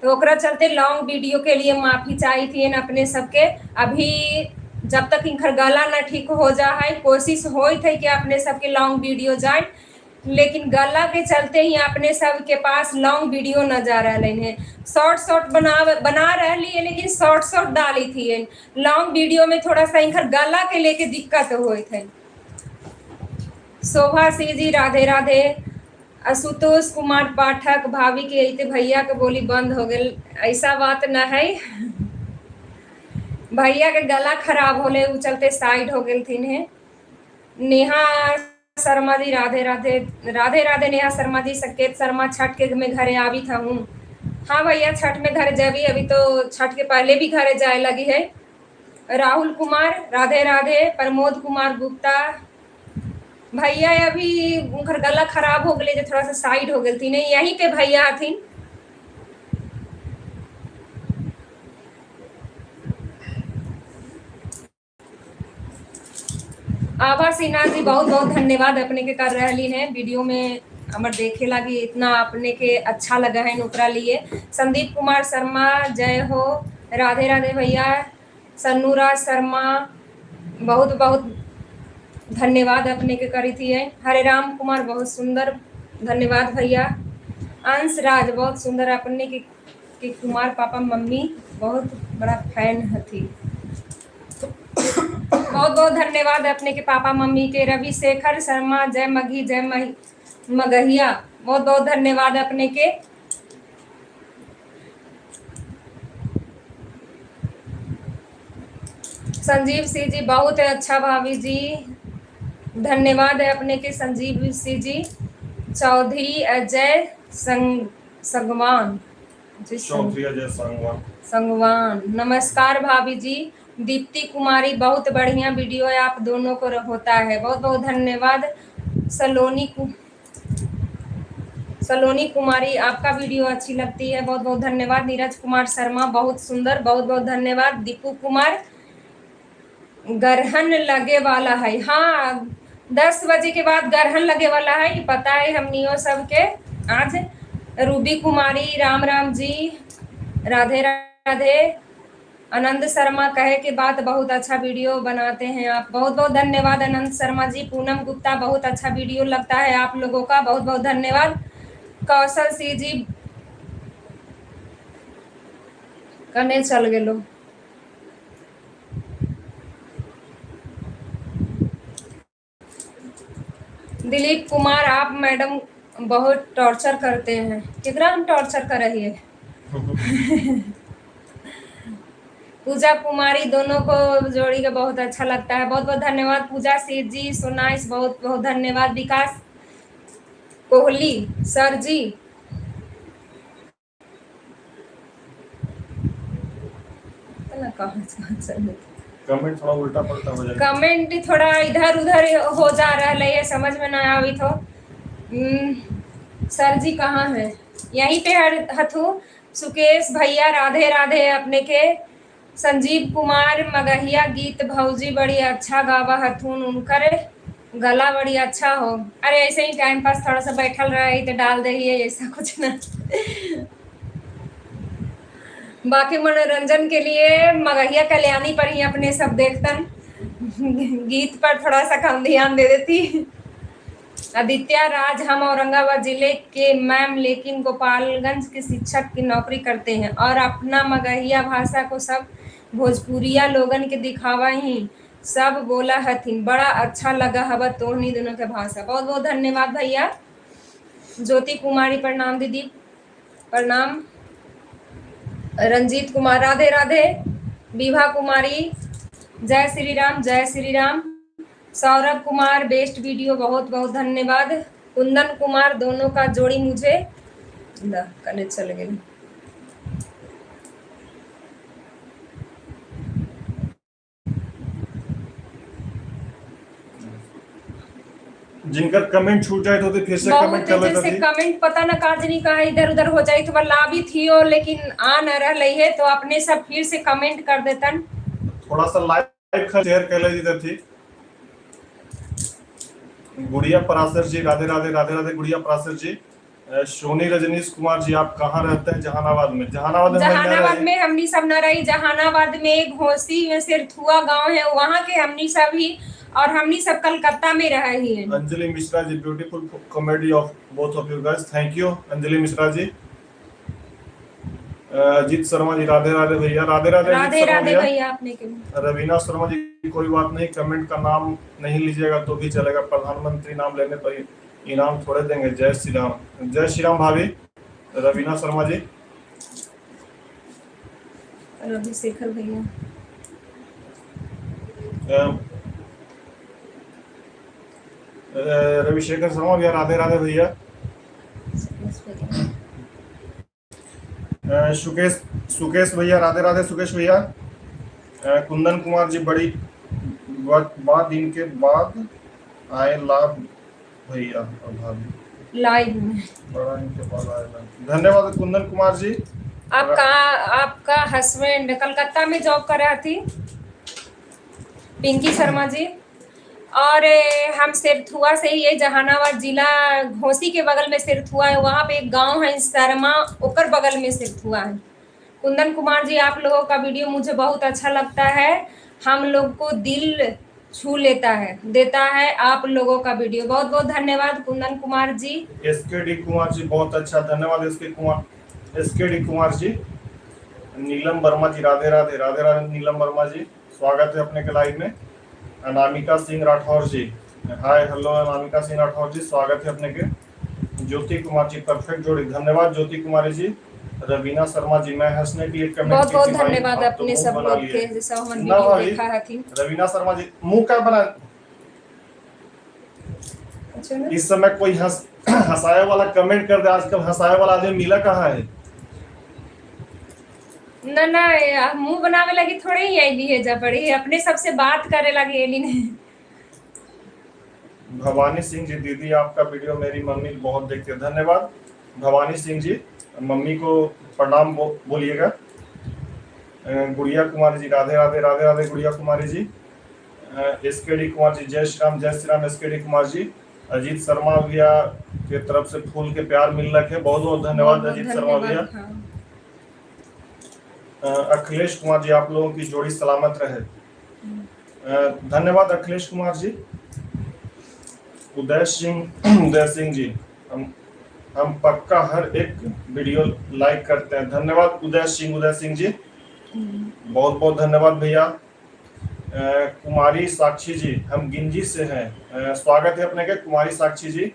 तो ओकरा चलते लॉन्ग वीडियो के लिए माफी चाहिए थी अपने सबके। अभी जब तक इनकर गला न ठीक हो जा है, कोशिश हो थे कि अपने सबके लॉन्ग वीडियो जाए, लेकिन गला के चलते ही अपने सब के पास लॉन्ग वीडियो न जा रहे हैं। शॉर्ट बना रही है, लेकिन शॉर्ट डाली थी। लॉन्ग वीडियो में थोड़ा सा इनकर गला के लेके दिक्कत हुए थे। शोभा सिंह जी राधे राधे। आशुतोष कुमार पाठक, भाभी के अते भैया के बोली बंद हो गए, ऐसा बात न है। भैया के गला खराब होले उ चलते साइड हो गए थी। नेहा शर्मा जी राधे राधे। राधे राधे नेहा शर्मा जी। संकेत शर्मा, छठ के में घरे आवी था हूँ। हाँ भैया छठ में घर जावी, अभी तो छठ के पहले भी घरे जाए लगी है। राहुल कुमार राधे राधे। प्रमोद कुमार गुप्ता भैया अभी उनकर गला खराब हो गए, थोड़ा सा साइड हो गई थी, नहीं यहीं पे भैया थी। आभा सिन्हा जी बहुत बहुत धन्यवाद अपने के कर रही है वीडियो में हमार देखे लगी, इतना अपने के अच्छा लगा है ओकरा लिए। संदीप कुमार शर्मा जय हो। राधे राधे भैया। सन्नूराज शर्मा बहुत बहुत धन्यवाद अपने के करी थी। हरे राम कुमार बहुत सुंदर धन्यवाद भैया। अंश राज बहुत सुंदर अपने के कुमार पापा मम्मी बहुत बड़ा फैन थी। बहुत बहुत धन्यवाद अपने के पापा मम्मी के। रवि शेखर शर्मा जय मघी जय मगहिया, बहुत बहुत धन्यवाद अपने के। संजीव सिंह जी बहुत अच्छा भाभी जी, धन्यवाद है अपने के संजीव सिंह जी। चौधरी अजय संगवान जी, संगवान नमस्कार भाभी जी। दीप्ति कुमारी बहुत बढ़िया वीडियो है आप दोनों को होता है, बहुत बहुत धन्यवाद। सलोनी कुमारी आपका वीडियो अच्छी लगती है, बहुत बहुत धन्यवाद। नीरज कुमार शर्मा बहुत सुंदर, बहुत बहुत धन्यवाद। दीपू कुमार ग्रहण लगे वाला है, हाँ 10 बजे के बाद ग्रहण लगे वाला है, पता है हमनियों सबके आज। रूबी कुमारी राम राम जी राधे राधे। आनंद शर्मा कहे के बाद बहुत अच्छा वीडियो बनाते हैं आप, बहुत बहुत धन्यवाद आनंद शर्मा जी। पूनम गुप्ता बहुत अच्छा वीडियो लगता है आप लोगों का, बहुत बहुत धन्यवाद। कौशल सिंह जी कने चल गेलो। दिलीप कुमार, आप मैडम बहुत टॉर्चर करते हैं। कितना हम टॉर्चर कर रही है। पूजा कुमारी, दोनों को जोड़ी के बहुत अच्छा लगता है। बहुत बहुत धन्यवाद पूजा सेठ जी, सो नाइस, बहुत बहुत धन्यवाद। विकास कोहली सर जी, कमेंट थोड़ा उल्टा पलटा हो जाएगा। कमेंट थोड़ा इधर उधर हो जा रहा है, समझ में ना आवी तो। सर जी कहाँ है? यहीं पे हथू। सुकेश भैया राधे राधे अपने के। संजीव कुमार मगहिया, गीत भौजी बड़ी अच्छा गावा हथुन, उनकर गला बड़ी अच्छा हो। अरे ऐसे ही टाइम पास थोड़ा सा बैठल रही तो डाल दे ही, ऐसा कुछ ना। बाकी मनोरंजन के लिए मगहिया कल्याणी पर ही अपने सब देखतन। गीत पर थोड़ा सा कम ध्यान दे देती। आदित्य राज, हम औरंगाबाद जिले के मैम, लेकिन गोपालगंज के शिक्षक की नौकरी करते हैं और अपना मगहिया भाषा को सब भोजपुरिया लोगन के दिखावा ही सब बोला हथिन। बड़ा अच्छा लगा हवा तोहनी दोनों के भाषा। बहुत बहुत धन्यवाद भैया। ज्योति कुमारी प्रणाम दीदी, प्रणाम। रंजीत कुमार राधे राधे। विभा कुमारी जय श्री राम, जय श्री राम। सौरभ कुमार बेस्ट वीडियो, बहुत बहुत धन्यवाद। कुंदन कुमार, दोनों का जोड़ी मुझे कनेक्ट चल गए। जिनका कमेंट छूट जाए तो फिर से कमेंट कर लेते थे। कमेंट पता न काजनी कहा इधर उधर हो जाए तो ला भी थी और, लेकिन आ न रही है तो अपने सब फिर से कमेंट कर देतन। थोड़ा सा लाइव शेयर कर लेते थी। गुड़िया पराशर जी राधे राधे, राधे राधे गुड़िया पराशर जी। सोनी रजनीश कुमार जी, आप कहाँ रहते हैं? जहानाबाद में। जहानाबाद में हमनी सब न रही। जहानाबाद में एक घोसी में सिरथुआ गांव है, वहाँ के हमनी सब ही, और हमनी सब कलकत्ता में रहे हैं। Anjali Mishra ji, beautiful comedy of both of you guys, thank you Anjali Mishra ji. Ajit Sharma ji Radhe Radhe भैया, राधे राधे। राधे राधे भैया आपने के। रवीना शर्मा जी, कोई बात नहीं, कमेंट का नाम नहीं लीजिएगा तो भी चलेगा, प्रधानमंत्री नाम लेने पर इनाम थोड़े देंगे। जय श्री राम, जय श्री राम भाभी रवीना शर्मा जी। रविशेखर भैया, रविशेखर शर्मा भैया राधे राधे भैया। सुकेश भैया राधे राधे, सुकेश भैया। कुंदन कुमार जी, बड़ी बात दिन के बाद आए लाभ भैया और भाभी लाइव में, बड़ा इनके बाद आए। धन्यवाद कुंदन कुमार जी। आपका हस्बैंड कलकत्ता में जॉब कर रहा थी। पिंकी शर्मा जी, और हम सिरथुआ से ही है, जहानाबाद जिला घोसी के बगल में सिरथुआ है। वहाँ पे एक गांव है शर्मा, ओकर बगल में सिरथुआ है। कुंदन कुमार जी, आप लोगों का वीडियो मुझे बहुत अच्छा लगता है, हम लोग को दिल छू लेता है, देता है आप लोगों का वीडियो। बहुत बहुत धन्यवाद कुंदन कुमार जी। एसकेडी कुमार जी, बहुत अच्छा, धन्यवाद एसकेडी कुमार जी। नीलम वर्मा जी राधे राधे, राधे राधे नीलम वर्मा जी, स्वागत है अपने के लाइव में। अनामिका सिंह राठौर जी, हाय हेलो अनामिका सिंह राठौर जी, स्वागत है अपने के। ज्योति कुमार जी, परफेक्ट जोड़ी, धन्यवाद ज्योति कुमारी जी। रवीना शर्मा जी, मैं हंसने के लिए कमेंट बहुत बहुत धन्यवाद अपने सब लोग के जैसा हमन वीडियो देखा हथी। रवीना शर्मा जी, मुंह क्या बना? इस समय कोई हंसाए वाला कमेंट कर दे, आजकल हंसाए वाला आदमी मिला कहाँ है? ना मुंह बनावे लगी थोड़े ही आईली है, जा पड़ी अपने सबसे बात करे लगी एली ने। भवानी सिंह जी, दीदी आपका वीडियो मेरी मम्मी बहुत देखती है, धन्यवाद भवानी सिंह जी, मम्मी को प्रणाम बोलिएगा। गुड़िया कुमारी जी राधे राधे, राधे राधे गुड़िया कुमारी जी। एसकेडी कुमार जी, जय श्री राम एसकेडी कुमार जी। अजीत शर्मा भैया के तरफ से फूल के प्यार मिल रखे, बहुत बहुत धन्यवाद अजीत शर्मा भैया। अखिलेश कुमार जी, आप लोगों की जोड़ी सलामत रहे, धन्यवाद अखिलेश कुमार जी। उदय सिंह जी, हम पक्का हर एक वीडियो लाइक करते हैं, धन्यवाद उदय सिंह जी, बहुत बहुत धन्यवाद भैया। कुमारी साक्षी जी, हम गिंजी से हैं। स्वागत है अपने के कुमारी साक्षी जी।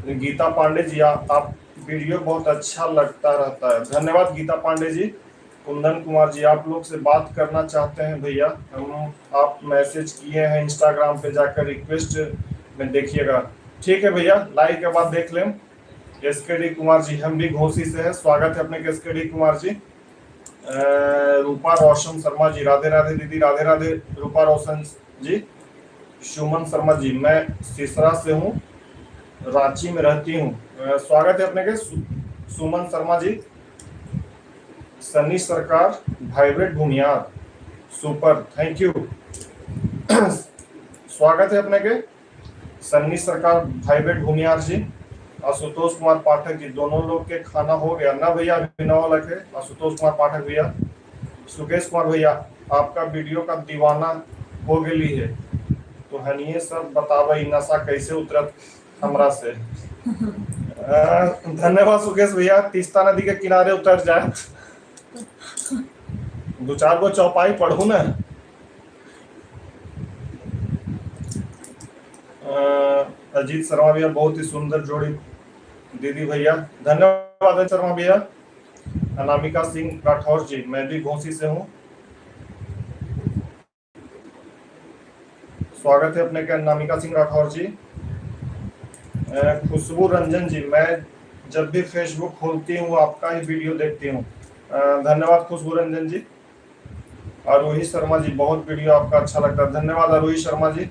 गीता पांडे जी, आप वीडियो बहुत अच्छा लगता रहता है, धन्यवाद गीता पांडे जी। कुंदन कुमार जी, आप लोग से बात करना चाहते हैं भैया, हम आप मैसेज किए हैं इंस्टाग्राम पे, जाकर रिक्वेस्ट में देखिएगा। ठीक है भैया, लाइव के बाद देख लें। एसकेडी कुमार जी, हम भी घोसी से हैं, स्वागत है अपने के एसकेडी कुमार जी। रूपा रोशन शर्मा जी, राधे राधे दीदी, राधे राधे रूपा रोशन जी। सुमन शर्मा जी, मैं सिसरा से हूँ, रांची में रहती हूँ, स्वागत है अपने के सुमन शर्मा जी। सनी सरकार, वाइब्रेट भूमियार, सुपर, थैंक यू। स्वागत है अपने के सन्नी सरकार, वाइब्रेट भूमियार जी। आशुतोष कुमार पाठक जी, दोनों लोग के खाना हो गया ना भैया? अभी 9 लग है। आशुतोष कुमार पाठक भैया। सुकेश कुमार भैया, आपका वीडियो का दीवाना हो गई है, तो हनिए सब बतावे नशा कैसे उतरत हमरा से। धन्यवाद सुकेश भैया। तीस्ता नदी के किनारे उतर जाए, 2-4 गो चौपाई पढ़ू ना। अजीत शर्मा भैया, बहुत ही सुंदर जोड़ी दीदी भैया, धन्यवाद अजीत शर्मा भैया। अनामिका सिंह राठौर जी, मैं भी घोसी से हूँ, स्वागत है अपने के अनामिका सिंह राठौर जी। खुशबू रंजन जी, मैं जब भी फेसबुक खोलती हूँ आपका ही वीडियो देखती हूँ, धन्यवाद खुशबू रंजन जी। आरोही शर्मा जी, बहुत वीडियो आपका अच्छा लगता है, धन्यवाद आरोही शर्मा जी।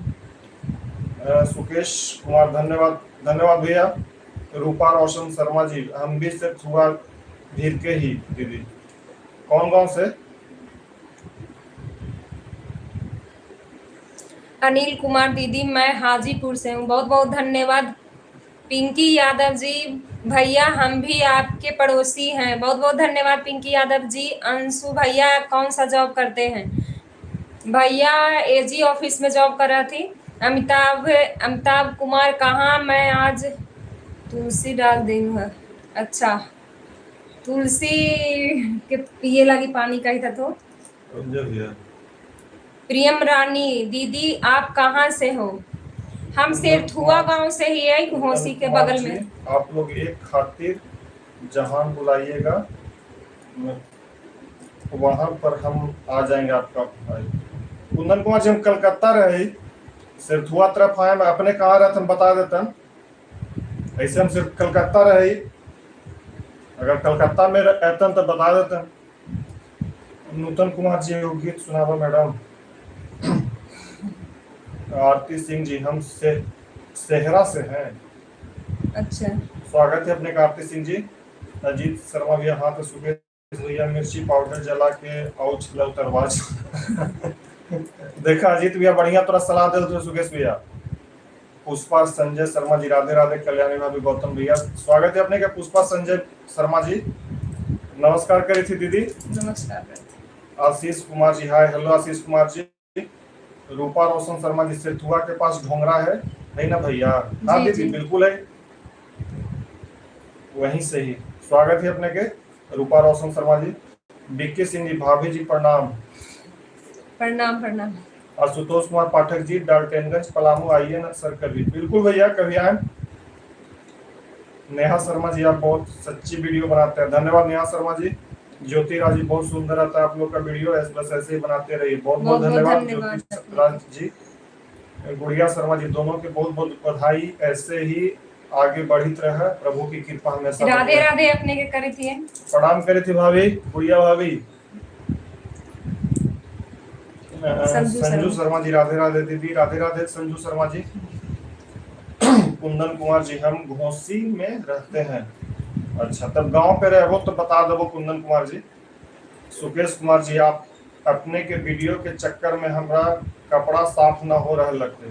सुकेश कुमार, धन्यवाद धन्यवाद भैया। रूपा रोशन शर्मा जी, हम भी से थोड़ा भीड़ के ही दीदी। कौन गांव से? अनिल कुमार दीदी, मैं हाजीपुर से हूँ, बहुत बहुत धन्यवाद। पिंकी यादव जी, भैया हम भी आपके पड़ोसी हैं, बहुत बहुत धन्यवाद पिंकी यादव जी। अंशु भैया, कौन सा जॉब करते हैं? भैया एजी ऑफिस में जॉब कर रहा थी। अमिताभ कुमार, कहाँ मैं आज तुलसी डाल दूंगा। अच्छा, तुलसी के पिए लगी पानी का ही था तो। प्रियम रानी दीदी, आप कहाँ से हो? हम सेठुआ गांव से ही है, घोसी के बगल में। आप लोग एक खातिर जहां बुलाइएगा वहां पर हम आ जाएंगे आपका भाई। कुंदन कुमार जी, हम कलकत्ता रहे, सेठुआ तरफ आए, मैं अपने कहाँ रहते हम बता देता। ऐसे हम सिर्फ कलकत्ता रहे, अगर कलकत्ता में रहते तो बता देते। नूतन कुमार जी, गीत सुनावा मैडम। आरती सिंह जी, हम सेहरा से हैं, अच्छा, स्वागत है अपने का आरती सिंह जी। अजीत शर्मा भैया, हाँ तो सुकेश भैया, मिर्ची पाउडर जला के औच उतरवाज। देखा अजीत भैया, बढ़िया तरह सलाह दे तो सुकेश भैया। पुष्पा संजय शर्मा जी, राधे राधे। कल्याणी भाभी, गौतम भैया, स्वागत है अपने का पुष्पा संजय शर्मा जी। नमस्कार करी थी दीदी। नमस्कार। Ashish Kumar ji, hi hello Ashish Kumar ji. रूपा रोशन शर्मा जी, सेठुआ के पास ढोंगरा है ना भैया? हाँ दीदी, बिल्कुल है, वहीं से ही। स्वागत है अपने के रूपा रोशन शर्मा जी। बिक्की सिंह जी, भाभी जी प्रणाम। प्रणाम प्रणाम। आशुतोष कुमार पाठक जी, डाल्टनगंज पलामू, आइए ना सर कभी। बिल्कुल भैया, कभी आए। नेहा शर्मा जी, आप बहुत सच्ची वीडियो बनाते हैं, धन्यवाद नेहा शर्मा जी। ज्योति राज जी, बहुत सुंदर आता है आप लोग का वीडियो, बस ऐसे ही बनाते रहिए, बहुत बहुत धन्यवाद ज्योति राज जी। गुड़िया शर्मा जी, दोनों के बहुत बहुत बधाई, ऐसे ही आगे बढ़ित रहे, प्रभु की कृपा हमेशा। राधे राधे अपने के करी थी, प्रणाम करी थी भाभी, गुड़िया भाभी। संजू शर्मा जी, राधे राधे दीदी, राधे राधे संजू शर्मा जी। कुंदन कुमार जी, हम घोसी में रहते हैं। अच्छा, तब गांव पे रहे हो तो बता दो कुंदन कुमार जी। सुकेश कुमार जी, आप अपने के वीडियो के चक्कर में हमारा कपड़ा साफ ना हो रहा लगते।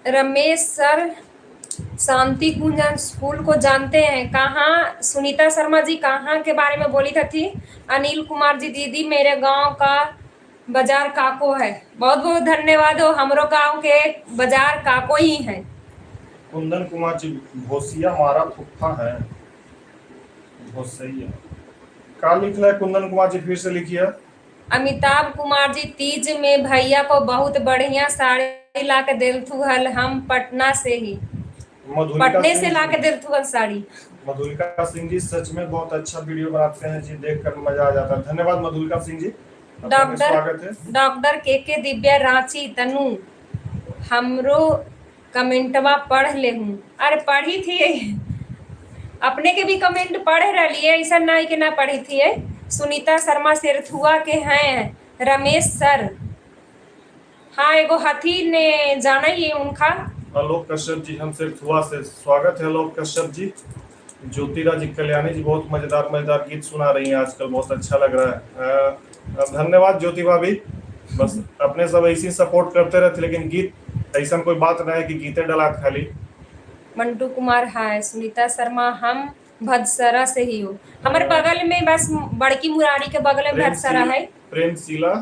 रमेश सर, शांति कुंजन स्कूल को जानते हैं? कहाँ? सुनीता शर्मा जी, कहाँ के बारे में बोली थी? अनिल कुमार जी, दीदी मेरे गांव का बाजार काको है, बहुत बहुत धन्यवाद हो, हमरो गांव के बाजार काको ही है। कुंदन कुमार जी, भोसिया मारा फुफ्फा है, भोसिया का लिख रहा है कुंदन कुमार जी, फिर से लिखिए। अमिताभ कुमार जी तीज में भैया को बहुत बढ़िया साड़ी ला के दिलथु हल, हम पटना से ही, मधुलिका पटने से सिंह ला के जी, दिलथु हल साड़ी। मधुलिका सिंह जी सच में बहुत अच्छा वीडियो बनाते हैं जी, देखकर मजा आ जाता है। धन्यवाद मधुलिका सिंह जी, आपका स्वागत है। डॉक्टर के दिव्या रांची तनु, हमरो कमेंटवा पढ़ ले हूँ। अरे पढ़ी थी, अपने के भी कमेंट पढ़ रही है, ऐसा नहीं कि ना पढ़ी थी। सुनीता शर्मा सिरथुआ के हैं, रमेश सर, हाँ एगो हथी ने जाना ही है उनका। आलोक कश्यप जी हम सिरथुआ से, स्वागत है आलोक कश्यप जी। ज्योतिरा जी कल्याणी जी बहुत मजेदार मजेदार गीत सुना रही हैं आजकल, बहुत अच्छा लग रहा है। धन्यवाद ज्योति भाभी, बस अपने सब ऐसी सपोर्ट करते रहते, लेकिन गीत ऐसा कोई बात ना है कि गीते डला खाली। मंटू कुमार हाय, सुनीता शर्मा हम भदसरा से ही हो, हमारे बगल में, बस बड़की मुरारी के बगल में भदसरा है। प्रेमशीला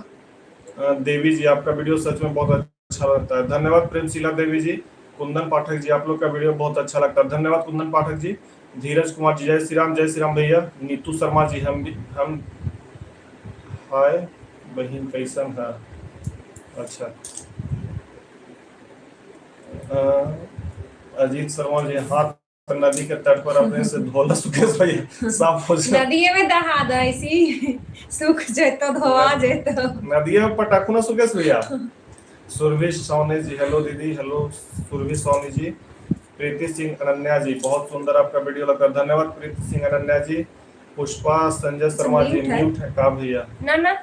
देवी जी आपका वीडियो सच में बहुत अच्छा लगता है, धन्यवाद प्रेमशीला देवी जी। कुंदन पाठक जी आप लोग का वीडियो बहुत अच्छा लगता है, धन्यवाद कुंदन पाठक जी। धीरज कुमार जी जय श्री राम भैया। नीतू शर्मा जी हम हाय बहन कैसन है, अच्छा। अजीत शर्मा जी हाथ नदी के तट पर अपने से धोला सुकेश भैया साफ हो जाए, नदी में दहा द ऐसी सुख जेतो धोआ जेतो, नदी में पटाखू ना सुकेश भैया। सुरभि सोनी जी हेलो दीदी, हेलो सुरभि सोनी जी। प्रीति सिंह अनन्या जी बहुत सुंदर आपका वीडियो लगा, धन्यवाद प्रीति सिंह अनन्या जी। पुष्पा संजय शर्मा जी म्यूट है का भैया, ना ना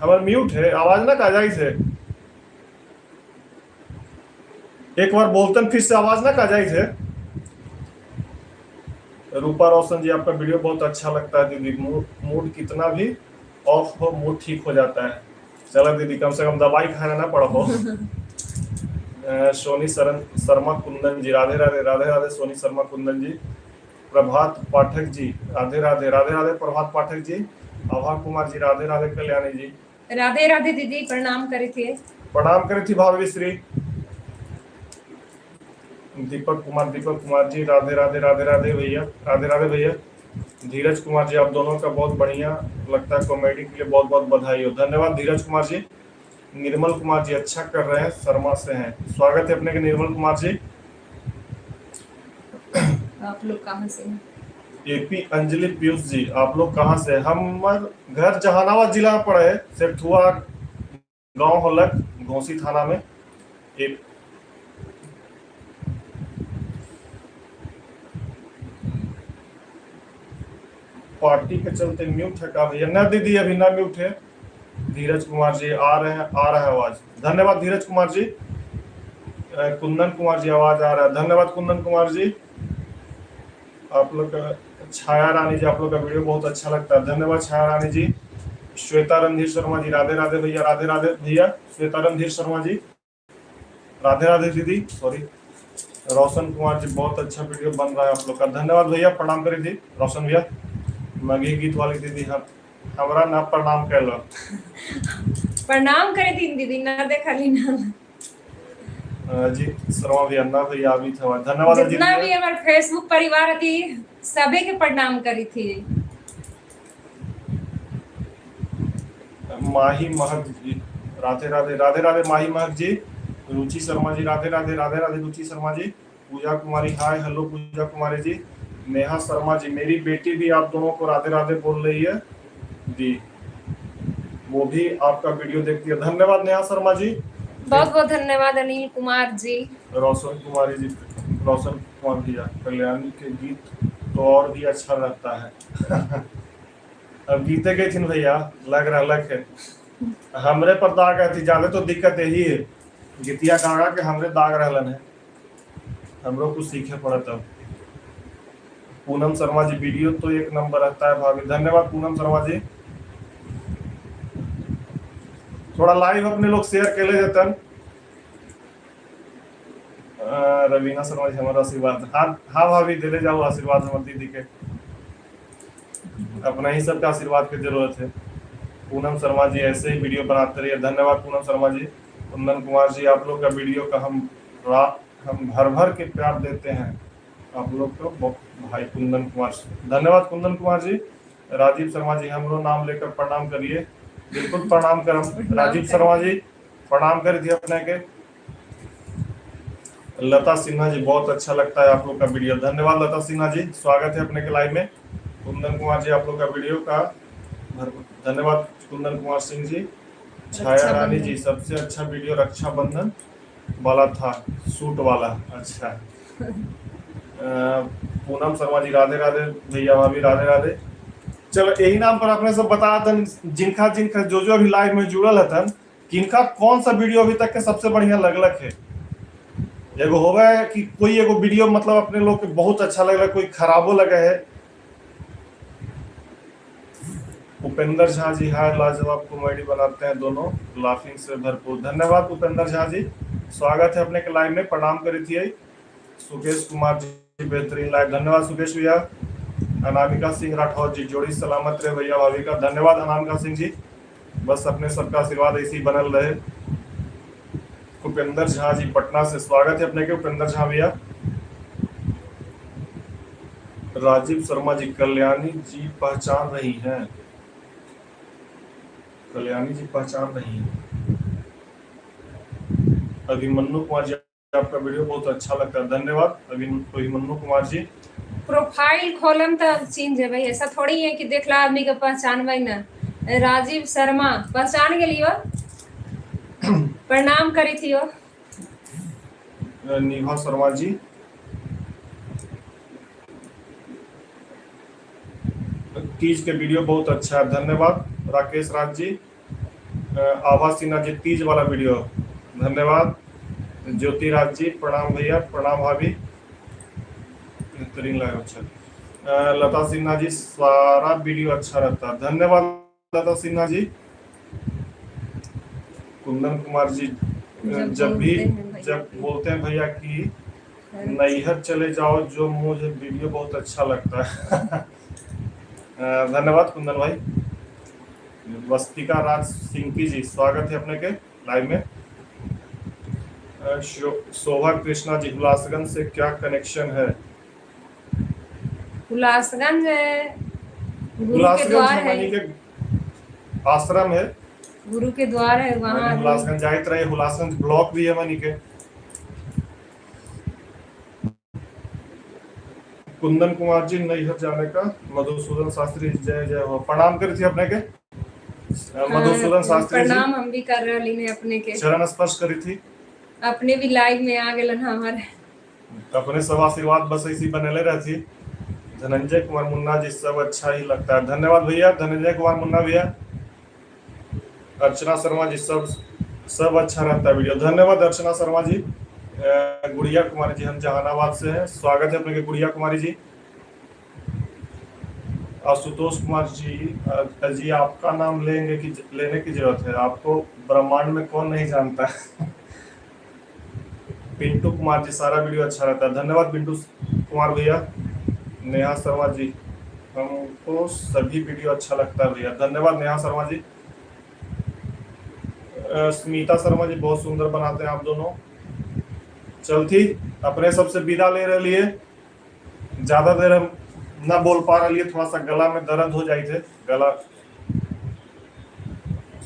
हमारे म्यूट है, आवाज ना का जाई से, एक बार बोलतन फिर से आवाज ना का जाई से। रूपा रोशन जी आपका वीडियो बहुत अच्छा लगता है दीदी, मूड कितना भी ऑफ हो मूड ठीक हो जाता है। चलो दीदी कम से कम दवाई खाना ना पड़ा हो। सोनी शर्मा कुंदन जी राधे राधे राधे राधे। सोनी शर्मा कुंदन जी। प्रभात पाठक जी राधे राधे राधे राधे। प्रभात पाठक जी। आभा कुमार जी राधे राधे। कल्याणी जी राधे राधे दीदी, प्रणाम करे थे, प्रणाम करे थी भाभी श्री। दीपक कुमार जी राधे राधे राधे राधे भैया, राधे राधे भैया। धीरज कुमार जी आप दोनों का बहुत बढ़िया लगता है, कॉमेडी के लिए बहुत बहुत बधाई हो, धन्यवाद धीरज कुमार जी। निर्मल कुमार जी अच्छा कर रहे हैं, शर्मा से हैं, स्वागत है अपने के निर्मल कुमार जी। आप लोग कहाँ से हैं? एपी अंजलि पीयूष जी आप लोग कहाँ से? हमारे घर जहानाबाद जिला में पड़े है, सेठुआ गांव होलक, घोसी थाना में। पार्टी के चलते म्यूट है का भैया? ना दीदी अभी ना म्यूट है। धीरज कुमार जी आ रहे हैं, आ रहा है आवाज, धन्यवाद धीरज कुमार जी। कुंदन कुमार जी आवाज आ रहा है, धन्यवाद कुंदन कुमार जी। आप लोग का छाया रानी जी आप लोग का वीडियो बहुत अच्छा लगता है, धन्यवाद छाया रानी जी। श्वेता रणधीर शर्मा जी राधे राधे भैया, राधे राधे भैया। श्वेता रणधीर शर्मा जी राधे राधे दीदी, सॉरी। रोशन कुमार जी बहुत अच्छा वीडियो बन रहा है आप लोग का, धन्यवाद भैया, प्रणाम करी थी रोशन भैया। मगी गीत वाली दीदी हमारा ना प्रणाम कर लो। प्रणाम करे थी दीदी, ना देखा ली ना जी शर्मा भैया ना भैया अभी था, धन्यवाद। जितना भी हमारे फेसबुक परिवार थी सभी के प्रणाम करी थी। माही महक जी राधे राधे राधे राधे। माही महक जी। रुचि शर्मा जी राधे राधे राधे राधे। रुचि शर्मा जी। पूजा कुमारी हाय हेलो पूजा कुमारी जी। नेहा शर्मा जी मेरी बेटी भी आप दोनों को राधे राधे बोल रही है जी, वो भी आपका वीडियो देखती है, धन्यवाद नेहा शर्मा जी। बहुत बहुत धन्यवाद अनिल कुमार जी। रोशन कुमारी जी, रोशन कुमार भैया कल्याणी के गीत तो और भी अच्छा लगता है। अब गीते गई थी भैया लग रहा है हमरे पर दाग है थी, ज्यादा तो दिक्कत यही है गीतिया गागा के हमरे दाग रहलन है, हमरो कुछ सीखे पड़ा तब। पूनम शर्मा जी वीडियो तो एक नंबर रहता है भाभी, धन्यवाद पूनम शर्मा जी। थोड़ा लाइव अपने लोग शेयर कर ले जतन। रवीना शर्मा जी हमारा आशीर्वाद, हाँ भाभी दे ले जाओ आशीर्वाद हमारी दीदी के, अपना ही सबका आशीर्वाद की जरूरत है। पूनम शर्मा जी ऐसे ही वीडियो बनाते रहिए, धन्यवाद पूनम शर्मा जी। कुंदन कुमार जी आप लोग का वीडियो का हम भर भर के प्यार देते हैं आप लोग को भाई कुंदन कुमार, धन्यवाद कुंदन कुमार जी। राजीव शर्मा जी हम लोग नाम लेकर प्रणाम करिए, बिल्कुल प्रणाम करम। राजीव शर्मा जी प्रणाम कर दिया अपने के। लता सिन्हा जी बहुत अच्छा लगता है आप लोग का वीडियो, धन्यवाद लता सिन्हा जी, स्वागत है अपने के लाइव में। कुंदन कुमार जी आप लोग का वीडियो का धन्यवाद। कुंदन कुमार सिंह जी, छाया रानी जी सबसे अच्छा वीडियो रक्षाबंधन वाला था, सूट वाला। अच्छा पूनम शर्मा जी राधे राधे, भैया भाभी राधे राधे। चलो यही नाम पर आपने सब बताया था, जिनका जिनका जो जो अभी लाइव में जुड़ल है किनका कौन सा वीडियो अभी तक के सबसे बढ़िया लगलक है। एगो होगा है कि कोई एगो वीडियो मतलब अपने लोग के बहुत अच्छा लग रहा है, कोई खराबो लगे है। उपेंद्र झा जी हाय, लाजवाब कॉमेडी बनाते हैं दोनों, लाफिंग से भरपूर। धन्यवाद उपेंद्र झा जी, स्वागत है अपने के लाइव में, प्रणाम करी थी। सुकेश कुमार जी बेहतरीन लाइव, धन्यवाद सुकेश भैया। अनामिका सिंह राठौर जी, जोड़ी सलामत रहे भैया भाभी का, धन्यवाद अनामिका सिंह जी, बस अपने सबका आशीर्वाद ऐसे ही बनल रहे। उपेंद्र झा जी पटना से, स्वागत है अपने के उपेंद्र झा भैया। राजीव शर्मा जी, कल्याणी जी पहचान रही हैं, कल्याणी जी पहचान रही है। अभिमन्यु कुमार जी आपका वीडियो बहुत अच्छा लगता है, धन्यवाद अभिमन्यु कुमार जी। प्रोफाइल खोलम तो चेंज है भाई, ऐसा थोड़ी है कि देखला आदमी के पहचान भाई ना। राजीव शर्मा पहचान गेली हो, प्रणाम करी थी हो। निभा शर्मा जी, तीज के वीडियो बहुत अच्छा है, धन्यवाद। राकेश राज जी, आभा सिन्हा जी तीज वाला वीडियो, धन्यवाद। ज्योति राज जी प्रणाम भैया, प्रणाम भाभी, बेहतरीन लगा। अच्छा लता सिन्हा जी, सारा वीडियो अच्छा रहता है, धन्यवाद लता सिन्हा जी। कुंदन कुमार जी, जब बोलते हैं भैया कि नैहर चले जाओ जो मुझे वीडियो बहुत अच्छा लगता है। धन्यवाद कुंदन भाई। वस्तिका राज सिंकी जी, स्वागत है अपने के लाइव में। शोभा कृष्णा जी, हुलासगंज से क्या कनेक्शन है? हुलासगंज गुरु के द्वार है, के आश्रम है, गुरु के द्वार है वहाँ। हुलासगंज जाइत रहे, हुलासगंज ब्लॉक भी है मनी के। कुंदन कुमार जी, नैहर जाने का, मधुसूदन शास्त्री जय जय हो, प्रणाम करी थी अपने के। मधुसूदन शास्त्री जी प्रणाम हम भी कर रही ने अपने के, चरण स्पर्श करी थी, अपने भी लाइव में आ गेलन हमारे, अपने सब आशीर्वाद बस ऐसी बनेले रहती। धनंजय कुमार मुन्ना जी, सब अच्छा ही लगता है, धन्यवाद भैया धनंजय कुमार मुन्ना भैया। अर्चना शर्मा जी, सब अच्छा रहता है वीडियो, धन्यवाद अर्चना शर्मा जी। गुड़िया कुमारी जी, हम जहानाबाद से हैं, स्वागत है अपने के गुड़िया कुमारी जी। आशुतोष कुमार जी, आपका नाम लेने की जरूरत है, आपको ब्रह्मांड में कौन नहीं जानता है। पिंटू कुमार जी, सारा वीडियो अच्छा रहता है, धन्यवाद पिंटू कुमार भैया। नेहा शर्मा जी, हमको सभी वीडियो अच्छा लगता है भैया, धन्यवाद नेहा शर्मा जी। स्मिता शर्मा जी, बहुत सुंदर बनाते हैं आप दोनों। चलती अपने सबसे विदा ले रहे लिए, ज्यादा देर हम ना बोल पा रहे, थोड़ा सा गला में दर्द हो जाए थे, गला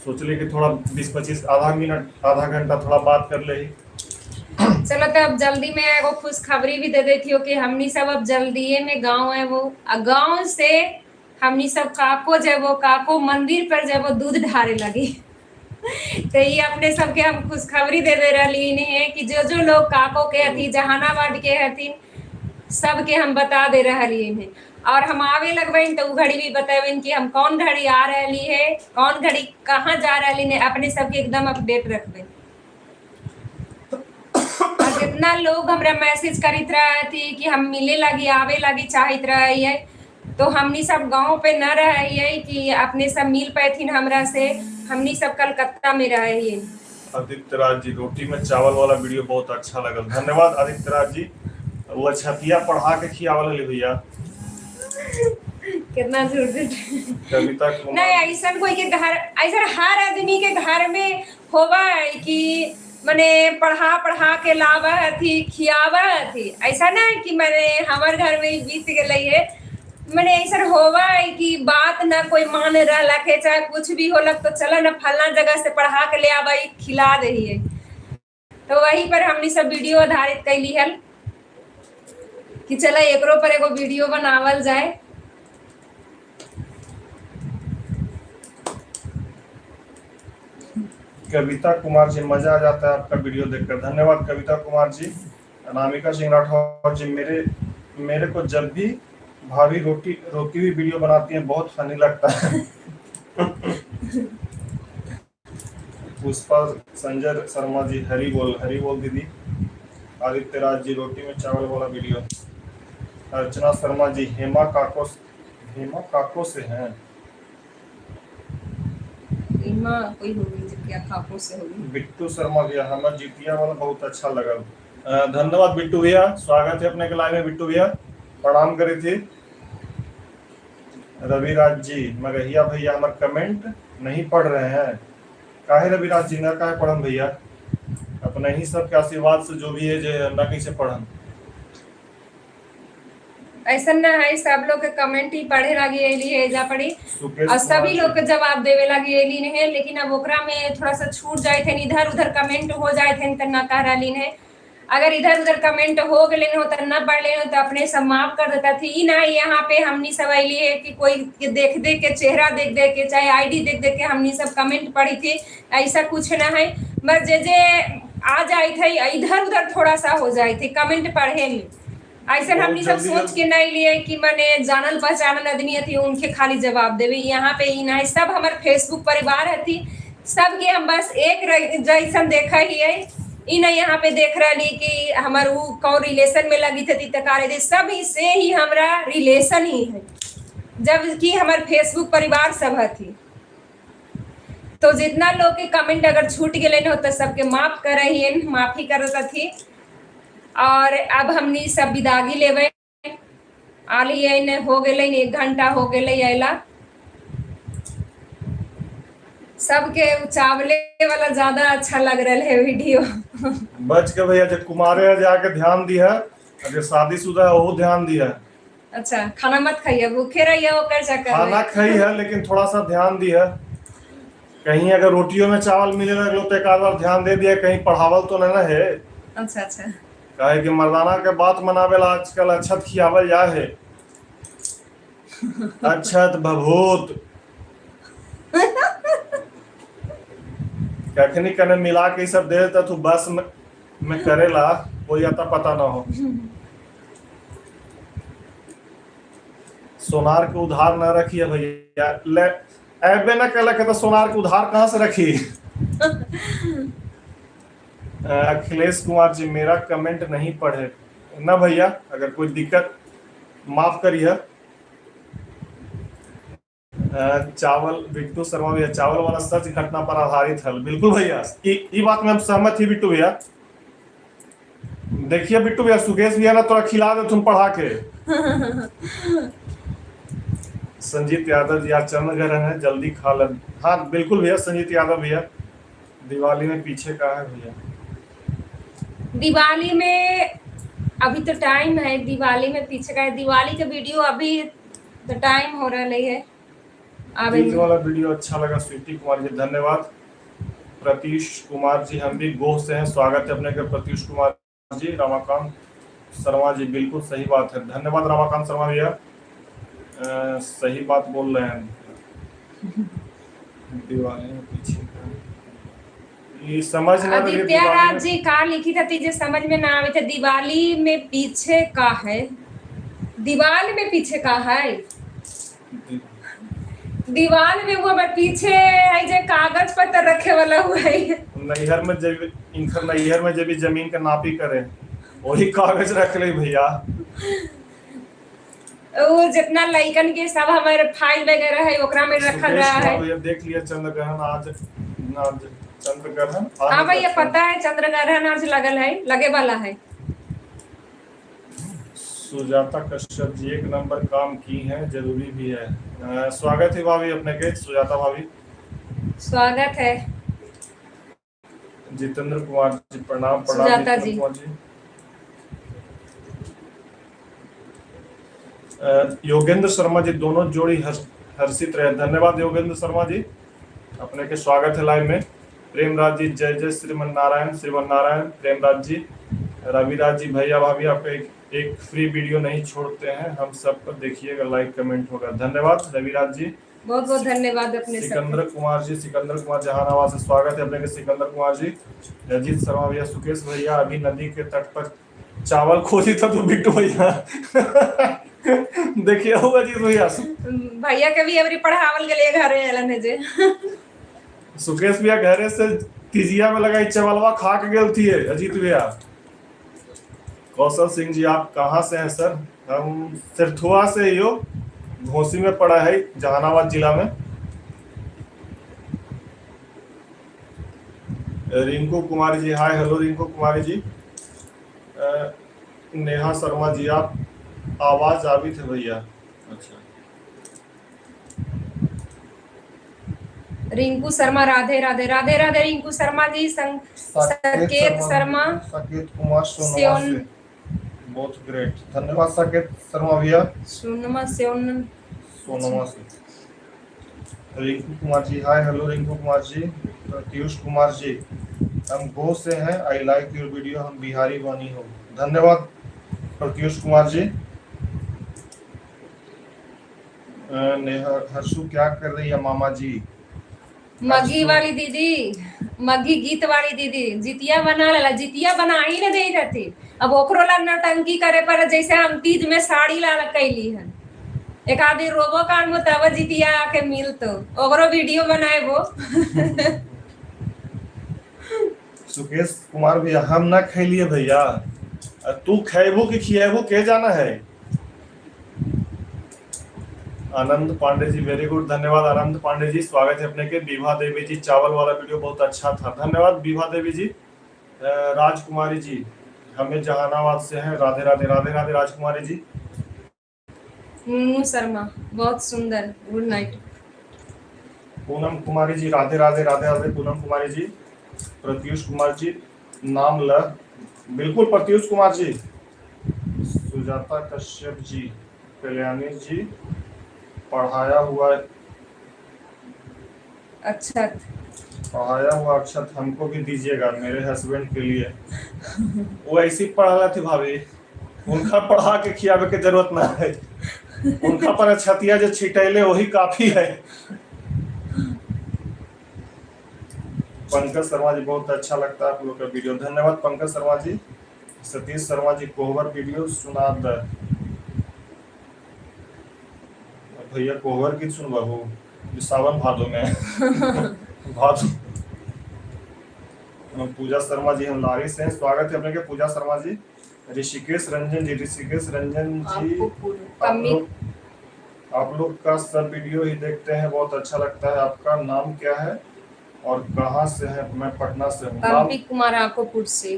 सोच लिए कि थोड़ा 20-25 आधा मिनट आधा घंटा थोड़ा बात कर ले। चलो तो अब जल्दी में एगो खुशखबरी भी दे देती हो कि हमनी सब अब जल्दी में गांव है वो, गांव से हमनी सब काको जब काको मंदिर पर जब दूध ढारे लगी। तो ये अपने सबके हम खुशखबरी दे रही है कि जो जो लोग काको के हथी जहानाबाद के हथिन सबके हम बता दे रही है, और हम आवे लगबन तो घड़ी भी बताबन कि हम कौन घड़ी आ रही है, कौन घड़ी कहाँ जा रही है, अपने सबके एकदम अपडेट रखबे। और जितना लोग हमरा मैसेज करित रही कि हम मिले लगी आवे लगी चाहत रही है, तो हमनी सब गांव पे न रही है कि अपने सब मिल पैथिन हमरा से, हमनी सब कलकत्ता में रही है। आदित्य राज जी, रोटी में चावल वाला वीडियो बहुत अच्छा लगा, धन्यवाद आदित्य राज जी। वो छतिया पढ़ा के खियावल ले भैया, कितना झूठ कविता नहीं, ऐसा कोई के घर, ऐसा हर आदमी के घर में होवा है कि मैंने पढ़ा के लावा थी खियावा थी, ऐसा ना कि मैंने हमारे घर में बीत गई है। मैंने ऐसा होवा है कि बात ना कोई मान रहा के चाहे कुछ भी हो लग तो चला ना फलना जगह से पढ़ा के ले आवा खिला दही है। तो वहीं पर हमने सब वीडियो आधारित कैली हल कि चला एकरो पर एगो वीडियो बनावल जाए। कविता कुमार जी, मजा आ जाता है आपका वीडियो देखकर, धन्यवाद कविता कुमार जी। अनामिका सिंह राठौर जी, मेरे को जब भी भाभी रोकी हुई वीडियो बनाती हैं बहुत फनी लगता है। पुष्पा संजय शर्मा जी, हरी बोल दीदी। आदित्य राज जी, रोटी में चावल वाला वीडियो। अर्चना शर्मा जी, हेमा काको से हैं। हेमा कोई होगी क्या काको से होगी। बिट्टू शर्मा भैया, हमें जीतिया वाला बहुत अच्छा लगा। धन्यवाद बिट्टू भैया, स्वागत है अपने के लाइव में। बिट्टू भैया प्रणाम करे थे। रविराज जी, मगहिया भैया हमारे कमेंट नहीं पढ़ रहे हैं, काहे रविराज जी, ना काहे पढ़न भैया, अपने ही सबके आशीर्वाद से जो भी है जे ना कैसे पढ़न। ऐसा ना है, सब लोग के कमेंट ही पढ़े लगी एली है जा पड़ी सुकेश और सभी कुमार लोग के जवाब देवे लगी एली ने है। लेकिन अब ओकरा में थोड़ा सा छूट जाए थे, इधर उधर कमेंट हो जाए थे तो ना कह रही है। अगर इधर उधर कमेंट हो गए हो तो ना पढ़ ले तो अपने सब माफ कर देता थी ना। यहाँ पे हमनी सब अली है कि कोई देख दे के चेहरा देख दे के चाहे आईडी देख दे के हमनी सब कमेंट पढ़ी थी, ऐसा कुछ ना है। बस जे आ जाए थे इधर उधर थोड़ा सा हो जाए थे कमेंट पढ़े में, ऐसा हमनी सब सोच के नहीं लिए कि मैंने जानल पहचानल आदमी थी उनके खाली जवाब देवे। यहाँ पे ही ना है, सब हमारे फेसबुक परिवार है थी, सबके हम बस एक जैसन देखा ही है। इन यहाँ पे देख रही कि हमार वो कौन रिलेशन में लगी थी तकारे दे, सब से ही हमारा रिलेशन ही है, जबकि हमारे फेसबुक परिवार सब थी। तो जितना लोग के कमेंट अगर छूट गए हो तो सबके माफ कर रही है, माफी करता थी। और अब हमनी सब विदागी लेवे आलिए हो गए 1 घंटा हो गए अला। सबके चावले वाला ज्यादा अच्छा लग रहा है वीडियो। बच के भैया जो कुमारे है जाके ध्यान दिया, जो शादीशुदा है वो ध्यान दिया। अच्छा खाना मत खाइए, भूखे रहिए ओकर चक्कर में। खाना खाई है लेकिन थोड़ा सा ध्यान दिया, कहीं अगर रोटियों में चावल मिले लगे तो एक आध बार ध्यान दे दिया, कहीं पढ़ावल तो नहीं ना है। अच्छा अच्छा, काहे कि मर्दाना के बात मनावेला आजकल अक्षत खियावल जा है। अक्षत भभूत कखनी कने मिला के सब दे देता तू बस में करेला, कोई आता पता ना हो। सोनार के उधार न रखिए भैया, ले ऐबे न कहला के तो सोनार के उधार कहाँ से रखी। अखिलेश कुमार जी, मेरा कमेंट नहीं पढ़े ना भैया, अगर कोई दिक्कत माफ करिए। चावल, बिट्टू शर्मा भैया, चावल वाला सच घटना पर आधारित है। बिल्कुल भैया, ये बात में हम सहमत ही बिट्टू भैया। देखिए बिट्टू भैया, सुकेश भैया ना थोड़ा खिला दे तुम पढ़ा के। संजीत यादव जी, आज चंद्र ग्रहण है, जल्दी खा लें। हाँ बिल्कुल भैया, संजीत यादव भैया, दिवाली में पीछे का है भैया। दिवाली में अभी तो टाइम है, दिवाली में पीछे का है। दिवाली का वीडियो अभी तो टाइम हो रहा है। दिल वाला वीडियो अच्छा लगा स्वीटी कुमार जी, धन्यवाद। प्रतीश कुमार जी, हम भी गोह से हैं, स्वागत है अपने के प्रतीश कुमार जी। रमाकांत शर्मा जी, बिल्कुल सही बात है, धन्यवाद रमाकांत शर्मा भैया, सही बात बोल रहे हैं। दिवाली में पीछे ये समझ ना लगे। आदित्य राज जी का लिखी थी जो समझ में ना आवे थे, दिवाली में पीछे का है, दीवाल में पीछे का है, दीवाल में वो पीछे है जो कागज पत्तर रखे वाला हुआ है। नैहर में जब इनकर नैहर में जब जमीन का नापी करे वही कागज रख ले भैया। वो जितना लइकन के सब हमारे फाइल वगैरह है ओकरा में रखल रहा है। भैया देख लिया चंद्र ग्रहण आज चंद्र ग्रहण। हाँ भैया पता है चंद्र ग्रहण आज लगल है, लगे वाला है। सुजाता कश्यप जी, 1 नंबर काम की है, जरूरी भी है। स्वागत है भाभी अपने के, सुजाता भाभी स्वागत है। जितेंद्र कुमार जी, प्रणाम सुजाता जी। योगेंद्र शर्मा जी, दोनों जोड़ी हर्षित रहे। धन्यवाद योगेंद्र शर्मा जी, अपने के स्वागत है लाइव में। प्रेमराज जी, जय जय श्रीमन नारायण, श्रीमन नारायण। प्रेमराज जी, रविराज जी, भैया भाभी आपको एक फ्री वीडियो नहीं छोड़ते हैं, हम सब पर देखिएगा, लाइक कमेंट होगा। धन्यवाद रविराज जी। बहुत बहुत धन्यवाद अपने सिकंदर कुमार जी, सिकंदर कुमार जहानाबाद से स्वागत है अपने के सिकंदर कुमार जी। अजीत शर्मा भैया, सुकेश भैया, अभी नदी के तट पर चावल खोजी था तो बिट्टू भैया देखिए होगा अजीत भैया, भैया के भी अबरी पढ़ावल के लिए घरे एलन जे सुकेश भैया घरे से तिजिया में लगाई चावलवा खा के गेल थी अजीत भैया। कौशल सिंह जी, आप कहाँ से हैं सर? हम सिरथुआ से ही हो, घोसी में पड़ा है, जहानाबाद जिला में। Rinku Kumari ji, hi hello Rinku Kumari ji. नेहा शर्मा जी, आप आवाज आ भी थे भैया। अच्छा, रिंकू शर्मा, राधे राधे राधे राधे। रिंकू शर्मा जी, साकेत शर्मा, साकेत कुमार सोनमा से, बहुत ग्रेट, धन्यवाद साकेत शर्मा भैया। सोनमा से रिंकू कुमार जी, हाय हेलो रिंकू कुमार जी। प्रत्युष कुमार जी, हम गो से हैं, आई लाइक योर वीडियो, हम बिहारी वानी हो। धन्यवाद प्रत्युष कुमार जी। नेहा, हर्षु क्या कर रही है मामा जी? मगी वाली दीदी, मगी गीत वाली दीदी जितिया बना ला, जितिया बना ही न दे रहती। अब ओकरो ला नौटंकी करे पर, जैसे हम तीज में साड़ी ला कैली है, एक आदमी रोबो कान में तब जितिया आके मिल तो ओकरो वीडियो बनाए वो सुकेश कुमार भैया, हम ना खैलिए भैया, तू खेबो कि खिएबो के जाना है। आनंद पांडे जी, वेरी गुड, धन्यवाद आनंद पांडे जी, स्वागत है अपने के। विभा देवी जी, चावल वाला वीडियो बहुत अच्छा था, धन्यवाद विभा देवी जी। राजकुमारी जी, हमें जहानाबाद से हैं, राधे राधे राधे राधे राजकुमारी जी। मुन्नू शर्मा, बहुत सुंदर, गुड नाइट। पूनम कुमारी जी, राधे राधे राधे राधे पूनम कुमारी जी। प्रत्युष कुमार जी, नाम ल, बिल्कुल प्रत्युष कुमार जी। सुजाता कश्यप जी, कल्याणी जी, पढ़ाया हुआ अक्षत हमको भी दीजिएगा, मेरे हस्बैंड के लिए। वो ऐसी पढ़ा थी भाभी, उनका पढ़ा के खियावे के जरूरत ना है, उनका पर छतिया जो छिटैले वही काफी है। पंकज शर्मा जी, बहुत अच्छा लगता है आप लोग का वीडियो, धन्यवाद पंकज शर्मा जी। सतीश शर्मा जी, कोहबर वीडियो सुना द भैया, कोहबर की सुन बाबू, सावन भादो में भादो। पूजा शर्मा जी, हम लारी से हैं, स्वागत है अपने के पूजा शर्मा जी। ऋषिकेश रंजन जी, ऋषिकेश रंजन जी, आप लोग का सब वीडियो ही देखते हैं, बहुत अच्छा लगता है। आपका नाम क्या है और कहाँ से है? मैं पटना से हूँ। पंपी कुमार आकोपुर से,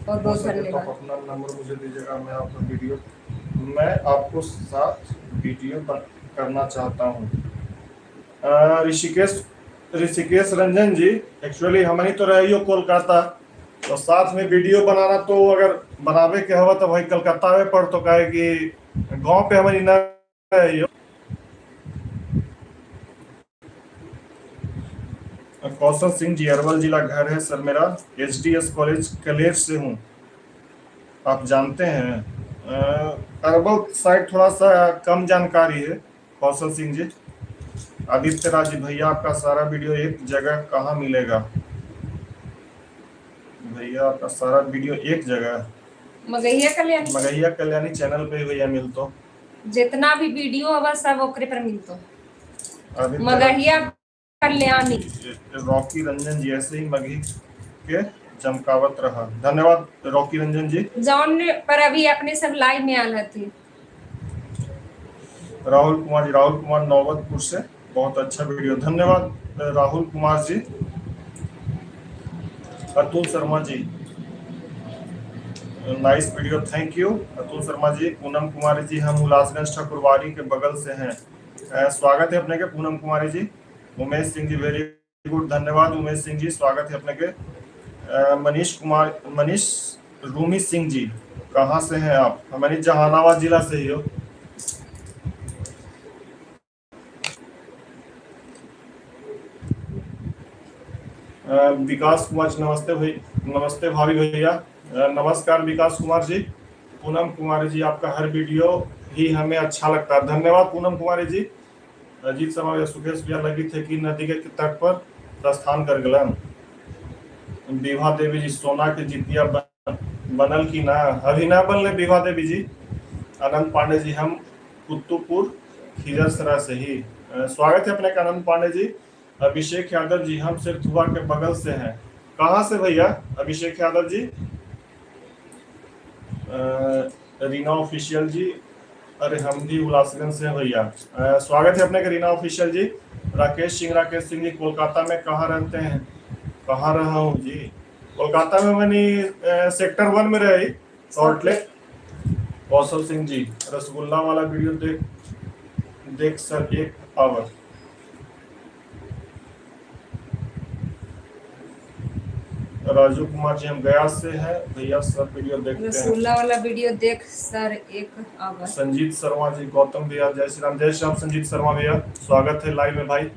और बहुत धन्यवाद। तो अपना नंबर मुझे दीजिएगा, मैं आपका वीडियो, मैं आपको साथ वीडियो करना चाहता हूँ। ऋषिकेश रंजन जी, एक्चुअली हमारी तो रही हो कोलकाता, तो साथ में वीडियो बनाना तो अगर बनावे के हवा तो भाई कलकत्ता में पड़, तो कहे कि गांव पे हमारी न रही हो। कौशल सिंह जी, अरवल जिला घर है सर मेरा, HDS कॉलेज कलेर से हूँ, आप जानते हैं। अरवल साइड थोड़ा सा कम जानकारी है कौशल सिंह जी। आदित्य राज जी, भैया आपका सारा वीडियो एक जगह कहाँ मिलेगा? भैया आपका सारा वीडियो एक जगह, मगहिया कल्याणी चैनल पे भैया मिल तो, जितना भी वीडियो अब सब ओकरे पर मिलतो, मगहिया कल्याणी। रॉकी रंजन जी, ऐसे ही मगही के चमकावत रहा, धन्यवाद रॉकी रंजन जी। जौन पर अभी अपने सब लाइव में आल थी। राहुल कुमार जी, राहुल कुमार नौबतपुर से, बहुत अच्छा वीडियो, धन्यवाद Rahul Kumar ji. Atul Sharma ji, nice video, thank you Atul Sharma ji. Poonam Kumari ji, हम उल्लासगंज ठाकुरबाड़ी के बगल से हैं, स्वागत है अपने के पूनम कुमारी जी। उमेश सिंह जी, वेरी गुड, धन्यवाद उमेश सिंह जी, स्वागत है अपने के। मनीष रूमी सिंह जी, कहाँ से हैं आप? हमारी जहानाबाद जिला से ही हो। विकास कुमार जी, नमस्ते भाई, नमस्ते भाभी भैया। नमस्कार विकास कुमार जी। पूनम कुमारी जी, आपका हर वीडियो ही हमें अच्छा लगता है, धन्यवाद पूनम कुमारी जी। अजीत शर्मा या सुकेश भैया लगी थे कि नदी के तट पर प्रस्थान कर गलन। विभा देवी जी, सोना के जितिया बनल की ना, अभी ना बनले विभा देवी जी। आनंद पांडे जी, हम कुतुपुर खिजरसरा से ही। स्वागत है अपने का आनंद पांडे जी। अभिषेक यादव जी, हम सिरथुआ के बगल से हैं। कहाँ से भैया अभिषेक यादव जी? रीना ऑफिशियल जी, अरे हम भी उल्लासगंज से हैं भैया। स्वागत है अपने के रीना ऑफिशियल जी। राकेश सिंह जी, कोलकाता में कहाँ रहते हैं? कहाँ रहा हूँ जी? कोलकाता में मैंने सेक्टर 1 में रही, सॉल्ट लेक। कौशल सिंह जी, रसगुल्ला वाला वीडियो देख सर 1 आवर। राजू कुमार जी, हम गया से हैं भैया, सब वीडियो देखते हैं। रसगुल्ला वाला वीडियो देख सर 1 आवर। संजीत शर्मा जी, गौतम भैया, जय श्री राम। जय श्री राम संजीत शर्मा भैया, स्वागत है लाइव में भाई।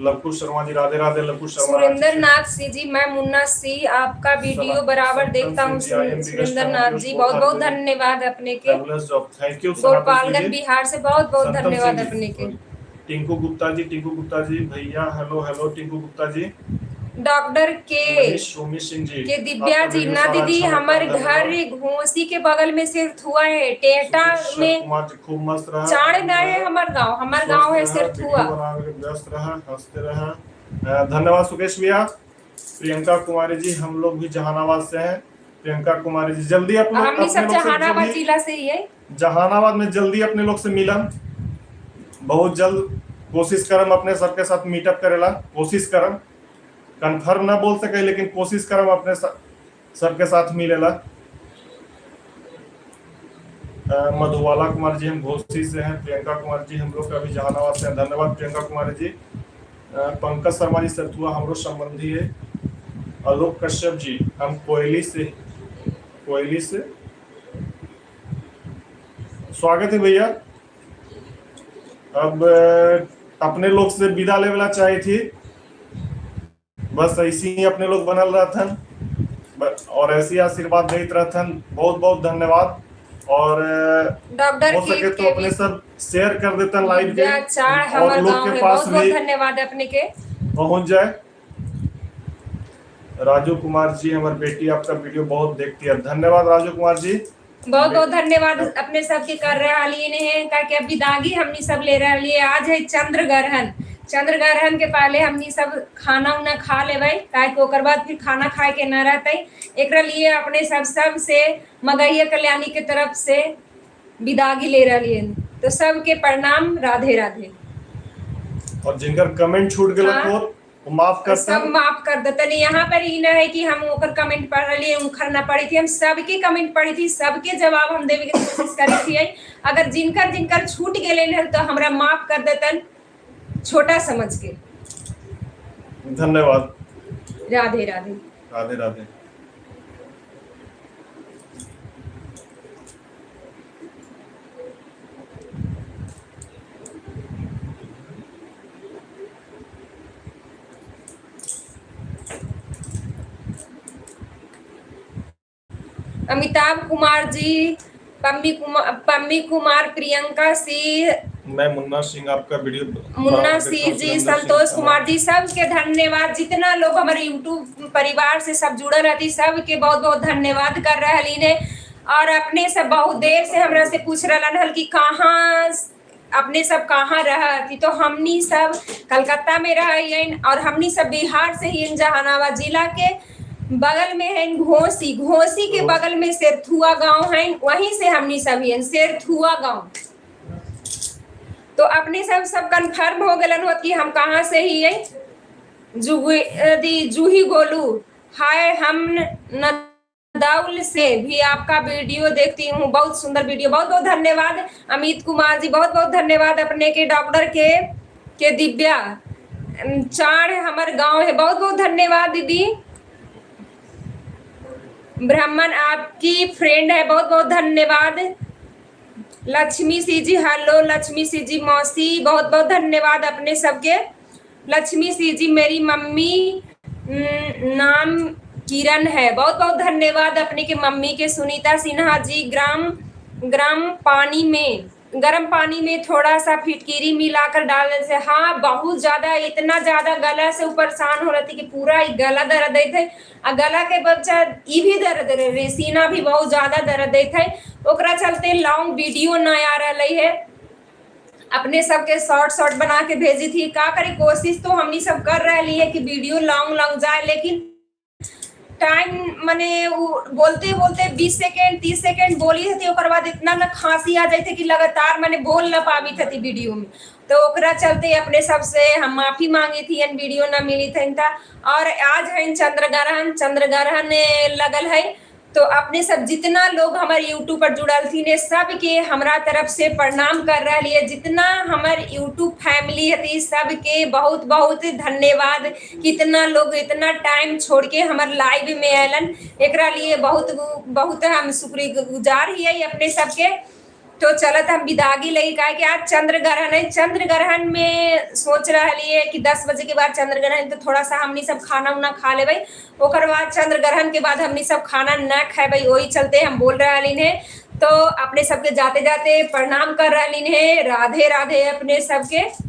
लक्कू शर्मा जी, राधे राधे लक्कू शर्मा। सुरेंद्र नाथ सिंह जी, मैं मुन्ना सिंह आपका वीडियो बराबर देखता हूँ। सुरेंद्र नाथ जी, बहुत बहुत धन्यवाद अपने के। Thank you. गोपालगंज बिहार से बहुत बहुत धन्यवाद अपने के। टिंकू गुप्ता जी भैया, hello hello Tinku Gupta ji. Doctor के दिव्या जी, ना दीदी हमारे घर घोसी के बगल में सिरथुआ है, टेटा में खूब मस्त रहा। चाड़ ना है हमार गांव है सिरथुआ। व्यस्त रहा, हंसते रहा। धन्यवाद सुकेश भैया। प्रियंका कुमारी जी, हम लोग भी जहानाबाद से हैं। प्रियंका कुमारी जी, जल्दी अपने हम सब जहानाबाद जिला से ही है। जहानाबाद में जल्दी अपने लोग से मिलन, बहुत जल्द कोशिश करम अपने सबके साथ मीटअप करेला। कोशिश करम, कन्फर्म ना बोल सके लेकिन कोशिश करम अपने सबके साथ मिलेला। मधुबाला कुमार जी, हम घोसी से हैं। प्रियंका कुमार जी, हम लोग अभी जहानाबाद से हैं। धन्यवाद प्रियंका कुमारी जी। पंकज शर्मा जी, सरथुआ हमरो संबंधी है। आलोक कश्यप जी, हम कोयली से। स्वागत है भैया। अब अपने लोग से विदा लेवला चाहिए थी, बस ऐसे ही अपने लोग बनल रहथन और ऐसे ही आशीर्वाद देते रहथन। बहुत बहुत धन्यवाद। और हो सके तो अपने सब शेयर कर देता लाइव के, और लोग के पास भी धन्यवाद अपने के पहुंच जाए। राजू कुमार जी, हमारी बेटी आपका वीडियो बहुत देखती है। धन्यवाद राजू कुमार जी, बहुत बहुत धन्यवाद अपने सबके कर रहे हैं कि अभी दागी हमनी सब ले रहे। आज है चंद्रग्रहण के पहले हमनी सब खाना उना खा लेबै, काहे ओकर बाद फिर खाना खाए के न रहते। एकरा लिए अपने सब से मगहिया कल्याणी के तरफ से विदागी ले रही। तो सबके प्रणाम, राधे राधे। और जिनकर कमेंट छूट गए हाँ, तो माफ कर, सब माफ कर देते। नहीं यहाँ पर ही न है कि हम ओकर कमेंट पढ़ रही उखर न पढ़ी थी, हम सबके कमेंट पढ़ी थी, सबके जवाब हम देवे के कोशिश करी थी। अगर जिनकर छूट गए तो हमरा माफ कर देतन, छोटा समझ के। धन्यवाद। राधे राधे। राधे राधे। अमिताभ कुमार जी, पम्मी कुमार, प्रियंका सिंह, मैं मुन्ना सिंह, आपका वीडियो मुन्ना सिंह जी, संतोष कुमार जी, सबके धन्यवाद। जितना लोग हमारे यूट्यूब परिवार से सब जुड़ल रहती, सबके बहुत बहुत धन्यवाद कर रही है। और अपने सब बहुत देर से हमरा से पूछ रहा कि कहाँ अपने सब कहाँ रहती, तो हमनी सब कलकत्ता में रही और हमनी सब बिहार से ही, जहानाबाद जिला के बगल में है घोसी के बगल में सिरथुआ गांव है, वहीं से हमनी सब ही सिरथुआ गांव। तो अपने सब कंफर्म हो गए कि हम कहाँ से ही है। जूही गोलू, हाय, हम नदाउल से भी आपका वीडियो देखती हूँ, बहुत सुंदर वीडियो, बहुत बहुत धन्यवाद। अमित कुमार जी, बहुत बहुत धन्यवाद अपने के। डॉक्टर के दिव्या चाड़ हमारे गांव है, बहुत बहुत धन्यवाद दीदी। ब्राह्मण आपकी फ्रेंड है, बहुत बहुत धन्यवाद। लक्ष्मी सी जी, हेलो लक्ष्मी सी जी मौसी, बहुत बहुत धन्यवाद अपने सबके। लक्ष्मी सी जी, मेरी मम्मी नाम किरण है। बहुत बहुत धन्यवाद अपने के मम्मी के। सुनीता सिन्हा जी, गर्म पानी में थोड़ा सा फिटकीरी मिलाकर डालने से, हाँ बहुत ज्यादा, इतना ज्यादा गला से परेशान हो रही थी कि पूरा ही गला दर्द थे। आ गला के बच्चा ई भी दर्द रहे, सीना भी बहुत ज्यादा दर्द थे। ओकरा चलते लॉन्ग वीडियो न आ रही है, अपने सबके शॉर्ट बना के भेजी थी। का करे, कोशिश तो हमनी सब कर रही है कि वीडियो लॉन्ग जाए, लेकिन टाइम मने बोलते बोलते 20 सेकेंड 30 सेकेंड बोली थी, ओकर बाद इतना ना खांसी आ जाती कि लगातार मैंने बोल ना पावी थी वीडियो में। तो ओकरा चलते अपने सबसे हम माफी मांगी थी, वीडियो ना मिली थी। और आज है चंद्रग्रहण लगल है, तो अपने सब जितना लोग हमारे यूट्यूब पर जुड़ल थी ने सबके हमारा तरफ से प्रणाम कर रही है। जितना हमारे यूट्यूब फैमिली है सबके बहुत बहुत धन्यवाद। कितना लोग इतना टाइम छोड़ के हमारे लाइव में आलन, एकरा लिए बहुत बहुत हम शुक्रगुजार ही अपने सबके। तो चलत हम विदागी लगी, का कि आज चंद्रग्रहण है। चंद्रग्रहण में सोच रही है कि 10 बजे के बाद चंद्रग्रहण, तो थोड़ा सा हमनी सब खाना उना खा लेबै। ओकर बाद चंद्रग्रहण के बाद हमनी सब खाना न खाएबै, वही चलते हम बोल रही है। तो अपने सबके जाते जाते प्रणाम कर रही है। राधे राधे अपने सबके।